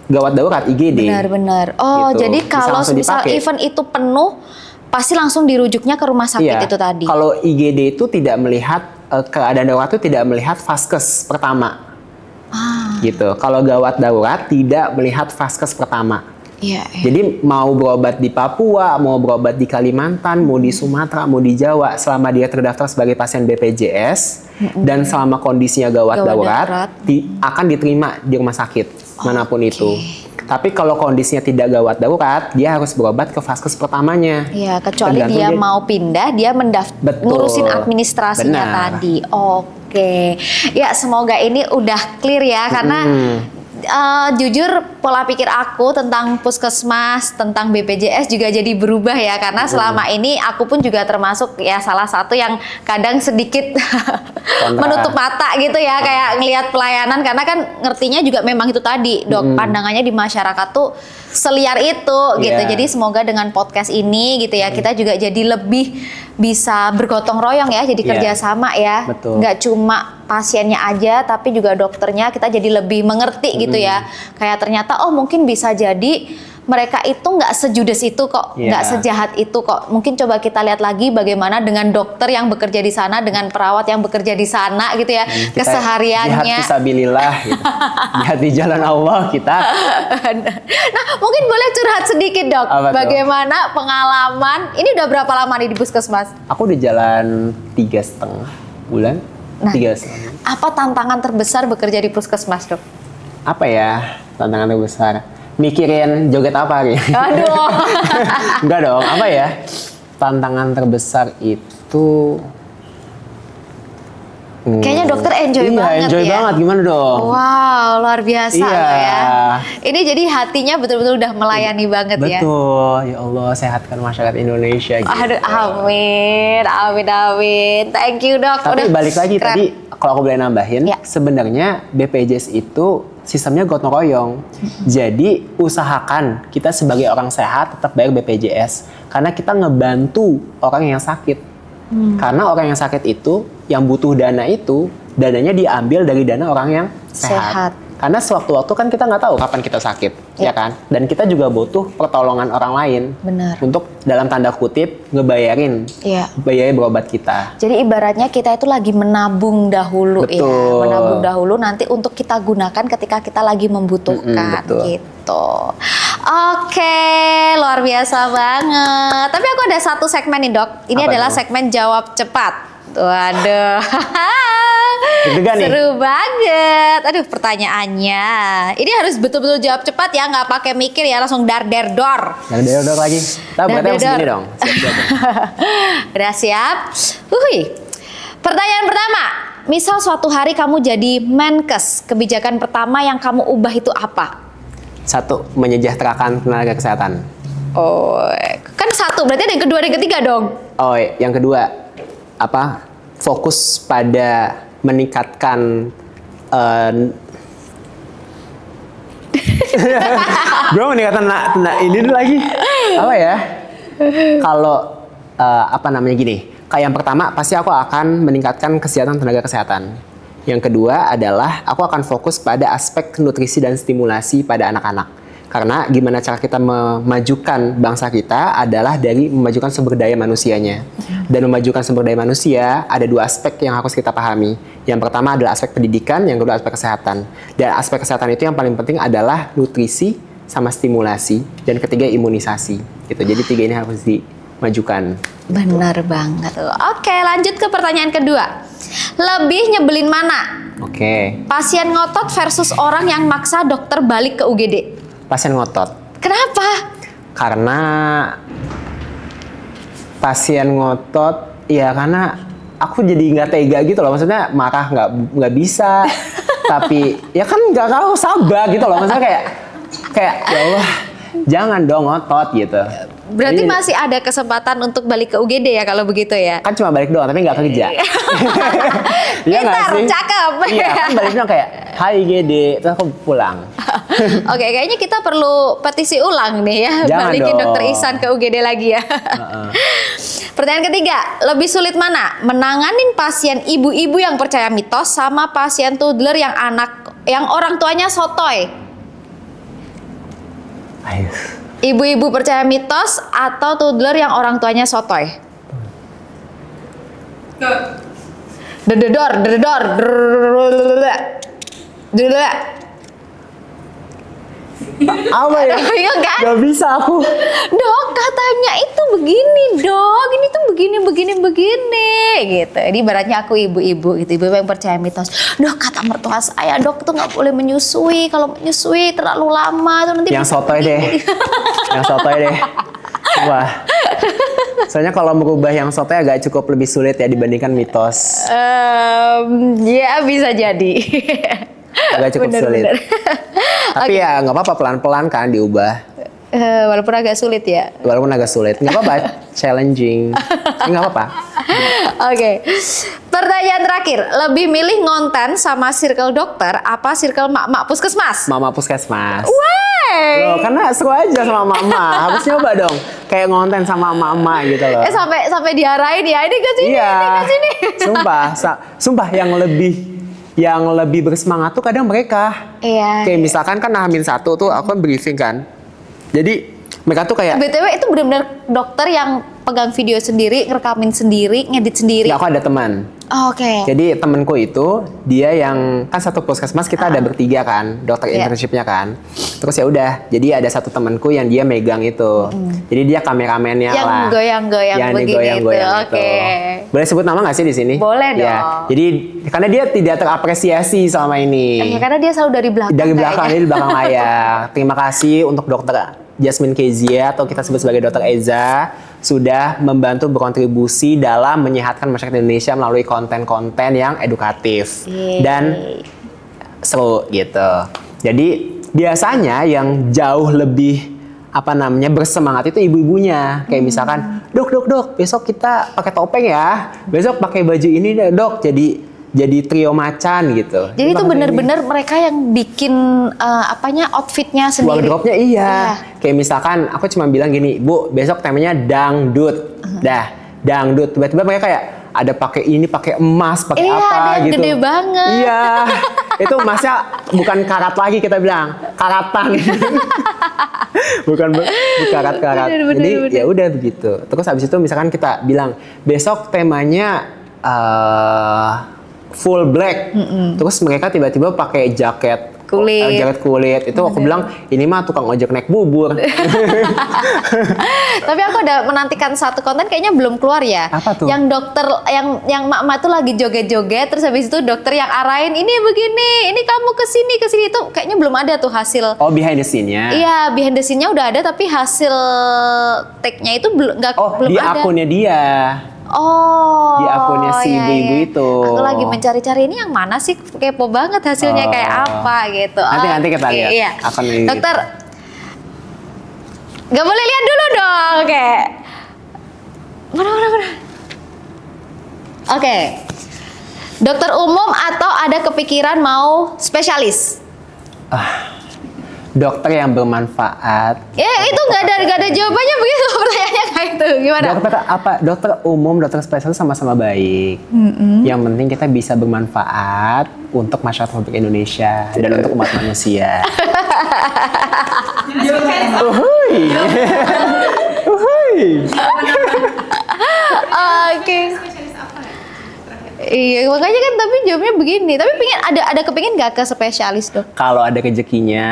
Speaker 2: gawat darurat IGD.
Speaker 1: Benar-benar. Oh, gitu. Jadi kalau misal event itu penuh, pasti langsung dirujuknya ke rumah sakit itu tadi.
Speaker 2: Kalau IGD itu tidak melihat keadaan darurat itu tidak melihat vaskes pertama. Gitu. Kalau gawat darurat tidak melihat vaskes pertama. Jadi mau berobat di Papua, mau berobat di Kalimantan, mau di Sumatera, mau di Jawa, selama dia terdaftar sebagai pasien BPJS dan selama kondisinya gawat darurat akan diterima di rumah sakit manapun itu. Tapi kalau kondisinya tidak gawat darurat, dia harus berobat ke vaskes pertamanya.
Speaker 1: Iya, kecuali dia mau pindah, dia ngurusin administrasinya tadi. Ya semoga ini udah clear ya, karena jujur pola pikir aku tentang puskesmas, tentang BPJS juga jadi berubah ya, karena selama ini aku pun juga termasuk ya salah satu yang kadang sedikit menutup mata gitu ya, kayak ngelihat pelayanan, karena kan ngertinya juga memang itu tadi dok, pandangannya di masyarakat tuh seliar itu gitu. Jadi semoga dengan podcast ini gitu ya, kita juga jadi lebih bisa bergotong royong ya, jadi kerjasama ya, nggak cuma pasiennya aja tapi juga dokternya, kita jadi lebih mengerti gitu ya, kayak ternyata mungkin bisa jadi mereka itu nggak sejudes itu kok, nggak sejahat itu kok. Mungkin coba kita lihat lagi bagaimana dengan dokter yang bekerja di sana, dengan perawat yang bekerja di sana gitu ya, kesehariannya.
Speaker 2: Jihad fisabilillah, gitu. Jihad di jalan Allah kita.
Speaker 1: Nah, mungkin boleh curhat sedikit dok, bagaimana pengalaman, ini udah berapa lama nih di puskesmas?
Speaker 2: Aku di jalan 3,5 bulan.
Speaker 1: Nah, apa tantangan terbesar bekerja di puskesmas dok?
Speaker 2: Apa ya tantangan terbesar? Mikirin joget apa hari?
Speaker 1: Aduh.
Speaker 2: Enggak dong, apa ya? Tantangan terbesar itu
Speaker 1: kayaknya dokter enjoy banget
Speaker 2: enjoy
Speaker 1: ya.
Speaker 2: banget, gimana dong?
Speaker 1: Wow, luar biasa loh ya. Ini jadi hatinya betul-betul udah melayani banget ya.
Speaker 2: Betul, ya Allah sehatkan masyarakat Indonesia gitu.
Speaker 1: Aduh, amin, amin, amin. Thank you dok.
Speaker 2: Tapi balik lagi tadi, kalau aku boleh nambahin, sebenarnya BPJS itu sistemnya gotong royong. Jadi usahakan kita sebagai orang sehat tetap bayar BPJS, karena kita ngebantu orang yang sakit. Karena orang yang sakit itu, yang butuh dana itu, dananya diambil dari dana orang yang sehat. Karena sewaktu-waktu kan kita nggak tahu kapan kita sakit, ya kan? Dan kita juga butuh pertolongan orang lain.
Speaker 1: Benar.
Speaker 2: Untuk dalam tanda kutip ngebayarin, biaya berobat kita.
Speaker 1: Jadi ibaratnya kita itu lagi menabung dahulu.
Speaker 2: Betul.
Speaker 1: Ya, menabung dahulu nanti untuk kita gunakan ketika kita lagi membutuhkan gitu. Oke, luar biasa banget. Tapi aku ada satu segmen nih, Dok. Ini
Speaker 2: Apa
Speaker 1: adalah
Speaker 2: tuh?
Speaker 1: segmen jawab cepat. Waduh.
Speaker 2: Deg-degan nih.
Speaker 1: Seru banget. Aduh, pertanyaannya. Ini harus betul-betul jawab cepat ya, nggak pakai mikir ya, langsung dar der dor.
Speaker 2: Yang dodok lagi. Tahu berarti harus
Speaker 1: Dar-der-dor.
Speaker 2: begini dong. Siap-siap dong.
Speaker 1: Udah siap? Pertanyaan pertama. Misal suatu hari kamu jadi Menkes, kebijakan pertama yang kamu ubah itu apa?
Speaker 2: 1, menyejahterakan tenaga kesehatan.
Speaker 1: Oh, kan 1, berarti ada yang kedua dan yang ketiga dong.
Speaker 2: Oh, yang kedua, fokus pada meningkatkan bro, meningkatkan ini dulu lagi. Apa ya? Kalau gini. Kayak yang pertama, pasti aku akan meningkatkan kesehatan tenaga kesehatan. Yang kedua adalah aku akan fokus pada aspek nutrisi dan stimulasi pada anak-anak. Karena gimana cara kita memajukan bangsa kita adalah dari memajukan sumber daya manusianya. Dan memajukan sumber daya manusia ada 2 aspek yang harus kita pahami. Yang pertama adalah aspek pendidikan, yang kedua aspek kesehatan. Dan aspek kesehatan itu yang paling penting adalah nutrisi sama stimulasi. Dan ketiga imunisasi. Gitu. Jadi 3 ini harus dimajukan.
Speaker 1: Benar banget. Oke, lanjut ke pertanyaan kedua. Lebih nyebelin mana?
Speaker 2: Oke.
Speaker 1: Pasien ngotot versus orang yang maksa dokter balik ke UGD.
Speaker 2: Pasien ngotot.
Speaker 1: Kenapa?
Speaker 2: Karena pasien ngotot, ya karena aku jadi nggak tega gitu loh. Maksudnya marah nggak bisa, tapi ya kan nggak tahu sabar gitu loh. Maksudnya kayak ya Allah, jangan dong ngotot gitu.
Speaker 1: Berarti
Speaker 2: Jadi,
Speaker 1: masih ada kesempatan untuk balik ke UGD ya kalau begitu ya?
Speaker 2: kan cuma balik doang tapi nggak kerja. Iya nggak
Speaker 1: Pintar,
Speaker 2: sih?
Speaker 1: cakep.
Speaker 2: Iya kan balik doang kayak Hai GD, terus aku pulang.
Speaker 1: Oke, kayaknya kita perlu petisi ulang nih ya.
Speaker 2: Jangan
Speaker 1: Balikin
Speaker 2: dong.
Speaker 1: dokter Ihsan ke UGD lagi ya. Pertanyaan ketiga, lebih sulit mana? Menanganin pasien ibu-ibu yang percaya mitos sama pasien toddler yang orang tuanya sotoy?
Speaker 2: Ayo.
Speaker 1: Ibu-ibu percaya mitos atau toddler yang orang tuanya sotoy? Dededor.
Speaker 2: Apa ya?
Speaker 1: Bingung kan?
Speaker 2: Gak bisa aku.
Speaker 1: Dok, katanya itu begini, Dok. Ini tuh begini gitu. Ini ibaratnya aku ibu-ibu gitu. Ibu yang percaya mitos. Dok, kata mertua saya, Dok tuh nggak boleh menyusui. Kalau menyusui terlalu lama tuh nanti
Speaker 2: Yang
Speaker 1: bisa
Speaker 2: sotoy deh.
Speaker 1: begini.
Speaker 2: Yang sotoy deh. Wah. Soalnya kalau merubah yang sotoy agak cukup lebih sulit ya dibandingkan mitos.
Speaker 1: Ya bisa jadi.
Speaker 2: Agak cukup sulit. Tapi ya nggak apa-apa, pelan-pelan kan diubah.
Speaker 1: Walaupun agak sulit ya.
Speaker 2: Walaupun agak sulit. Nggak apa-apa, challenging. Tapi nggak apa-apa.
Speaker 1: Oke. Pertanyaan terakhir, lebih milih ngonten sama circle dokter apa circle mak-mak puskesmas?
Speaker 2: Mama puskesmas.
Speaker 1: Wey.
Speaker 2: Loh, karena seru aja sama mama. Harus nyoba dong. Kayak ngonten sama mama gitu loh.
Speaker 1: Sampai diarahin ya, ini ke sini,
Speaker 2: Iya.
Speaker 1: ini ke sini.
Speaker 2: Sumpah yang lebih bersemangat tuh kadang mereka.
Speaker 1: Iya.
Speaker 2: Kayak misalkan kan H-1 tuh aku kan briefing kan. Jadi mereka tuh kayak
Speaker 1: BTW itu benar-benar dokter yang pegang video sendiri, ngerekamin sendiri, ngedit sendiri.
Speaker 2: ya, aku ada teman.
Speaker 1: Oh, oke.
Speaker 2: Jadi temenku itu dia yang kan satu puskesmas kita ada bertiga kan, dokter
Speaker 1: Iya.
Speaker 2: internshipnya kan. Terus ya udah, jadi ada satu temanku yang dia megang itu. Jadi dia kameramennya
Speaker 1: Yang
Speaker 2: lah.
Speaker 1: goyang-goyang
Speaker 2: Yang
Speaker 1: begini
Speaker 2: digoyang-goyang
Speaker 1: itu. Oke.
Speaker 2: Boleh sebut nama nggak sih di sini?
Speaker 1: Boleh
Speaker 2: Ya.
Speaker 1: dong.
Speaker 2: Jadi karena dia tidak terapresiasi selama ini.
Speaker 1: Karena dia selalu dari belakang.
Speaker 2: Dari belakang,
Speaker 1: kayaknya.
Speaker 2: dia di belakang layar. Terima kasih untuk dokter Jasmine Kezia atau kita sebut sebagai dokter Eza sudah membantu berkontribusi dalam menyehatkan masyarakat Indonesia melalui konten-konten yang edukatif
Speaker 1: Yeay.
Speaker 2: dan seru gitu. Jadi biasanya yang jauh lebih bersemangat itu ibu-ibunya. Kayak misalkan, dok, besok kita pakai topeng ya. Besok pakai baju ini deh, dok. Jadi trio macan gitu.
Speaker 1: Jadi itu benar-benar mereka yang bikin outfitnya sendiri.
Speaker 2: Wardrobe-nya iya. Kayak misalkan aku cuma bilang gini, Bu, besok temanya dangdut. Dah, dangdut. Tiba-tiba mereka kayak ada pakai ini, pakai emas, pakai
Speaker 1: Iya,
Speaker 2: apa
Speaker 1: ada yang
Speaker 2: gitu.
Speaker 1: gede banget.
Speaker 2: Iya. Itu emasnya bukan karat lagi kita bilang, karatan. bukan karat-karat. Jadi ya udah begitu. Terus habis itu misalkan kita bilang, besok temanya full black. Terus mereka tiba-tiba pakai jaket
Speaker 1: kulit.
Speaker 2: Jahit kulit. Itu aku bilang, ini mah tukang ojek naik bubur.
Speaker 1: Tapi aku udah menantikan satu konten kayaknya belum keluar ya.
Speaker 2: Apa tuh?
Speaker 1: Yang dokter, yang mak-mak tuh lagi joget-joget, terus habis itu dokter yang arahin, ini begini, ini kamu kesini itu kayaknya belum ada tuh hasil.
Speaker 2: Oh, behind the scene-nya?
Speaker 1: Iya, behind the scene-nya udah ada, tapi hasil take-nya itu belum ada.
Speaker 2: Di akunnya dia.
Speaker 1: Oh,
Speaker 2: di akunnya si ibu-ibu itu.
Speaker 1: Aku lagi mencari-cari ini yang mana sih, kepo banget hasilnya kayak apa gitu.
Speaker 2: Nanti kita lihat.
Speaker 1: Iya.
Speaker 2: Akun ini.
Speaker 1: Dokter, nggak boleh lihat dulu dong, kayak mana. Oke. Dokter umum atau ada kepikiran mau spesialis?
Speaker 2: Dokter yang bermanfaat.
Speaker 1: Ya itu nggak ada jawabannya begitu, pertanyaannya kayak itu gimana?
Speaker 2: Dokter umum, dokter spesialis sama-sama baik. Yang penting kita bisa bermanfaat untuk masyarakat Republik Indonesia dan untuk umat manusia.
Speaker 1: Oke. Iya, makanya kan tapi jawabnya begini. Tapi ada kepingin nggak ke spesialis, Dok?
Speaker 2: Kalau ada rezekinya,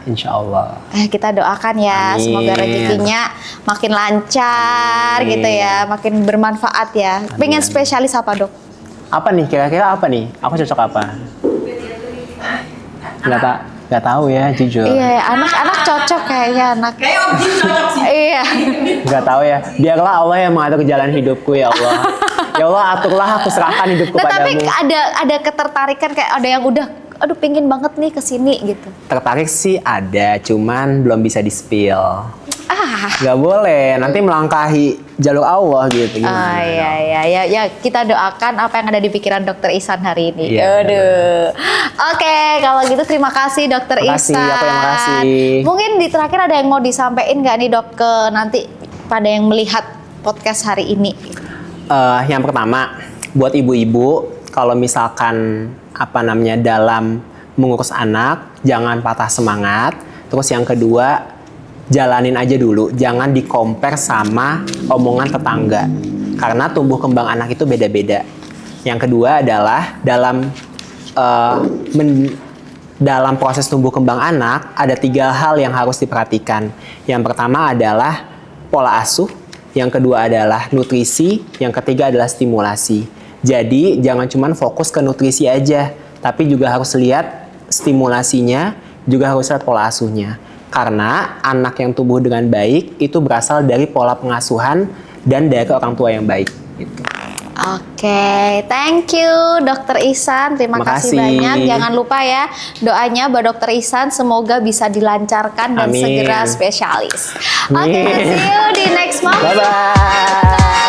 Speaker 2: insya Allah.
Speaker 1: Kita doakan ya,
Speaker 2: Amin.
Speaker 1: semoga rezekinya makin lancar.
Speaker 2: Amin.
Speaker 1: Gitu ya, makin bermanfaat ya.
Speaker 2: Amin.
Speaker 1: Pengen spesialis apa, Dok?
Speaker 2: Apa nih, kira-kira apa nih? Aku cocok apa? Nggak tahu ya, jujur.
Speaker 1: Iya, anak-anak cocok kayaknya anak.
Speaker 3: Kayak Om Jin cocok sih.
Speaker 1: Iya.
Speaker 2: Nggak tahu ya. Biarlah Allah yang mengatur jalan hidupku ya Allah. Ya Allah, aturlah, aku serahkan hidupku
Speaker 1: Nah,
Speaker 2: padamu.
Speaker 1: tapi ada ketertarikan kayak ada yang udah, aduh pingin banget nih kesini gitu.
Speaker 2: Tertarik sih ada, cuman belum bisa di-spill. Nggak boleh, nanti melangkahi jalur Allah gitu.
Speaker 1: Ya, kita doakan apa yang ada di pikiran Dokter Ihsan hari ini.
Speaker 2: Iya,
Speaker 1: Aduh. Oke, kalau gitu terima kasih Dokter
Speaker 2: Makasih,
Speaker 1: Ihsan.
Speaker 2: aku yang makasih.
Speaker 1: Mungkin di terakhir ada yang mau disampaikan nggak nih, Dok, ke nanti pada yang melihat podcast hari ini?
Speaker 2: Yang pertama, buat ibu-ibu, kalau misalkan dalam mengurus anak, jangan patah semangat. Terus yang kedua, jalanin aja dulu, jangan di-compare sama omongan tetangga. Karena tumbuh kembang anak itu beda-beda. Yang kedua adalah dalam proses tumbuh kembang anak, ada 3 hal yang harus diperhatikan. Yang pertama adalah pola asuh, yang kedua adalah nutrisi, yang ketiga adalah stimulasi. Jadi jangan cuma fokus ke nutrisi aja, tapi juga harus lihat stimulasinya, juga harus lihat pola asuhnya. Karena anak yang tumbuh dengan baik itu berasal dari pola pengasuhan dan dari orang tua yang baik. Gitu.
Speaker 1: Oke, thank you Dokter Ihsan, terima kasih banyak. Jangan lupa ya doanya buat Dokter Ihsan, semoga bisa dilancarkan dan
Speaker 2: Amin.
Speaker 1: segera spesialis. Oke, see you di next month.
Speaker 2: Bye-bye.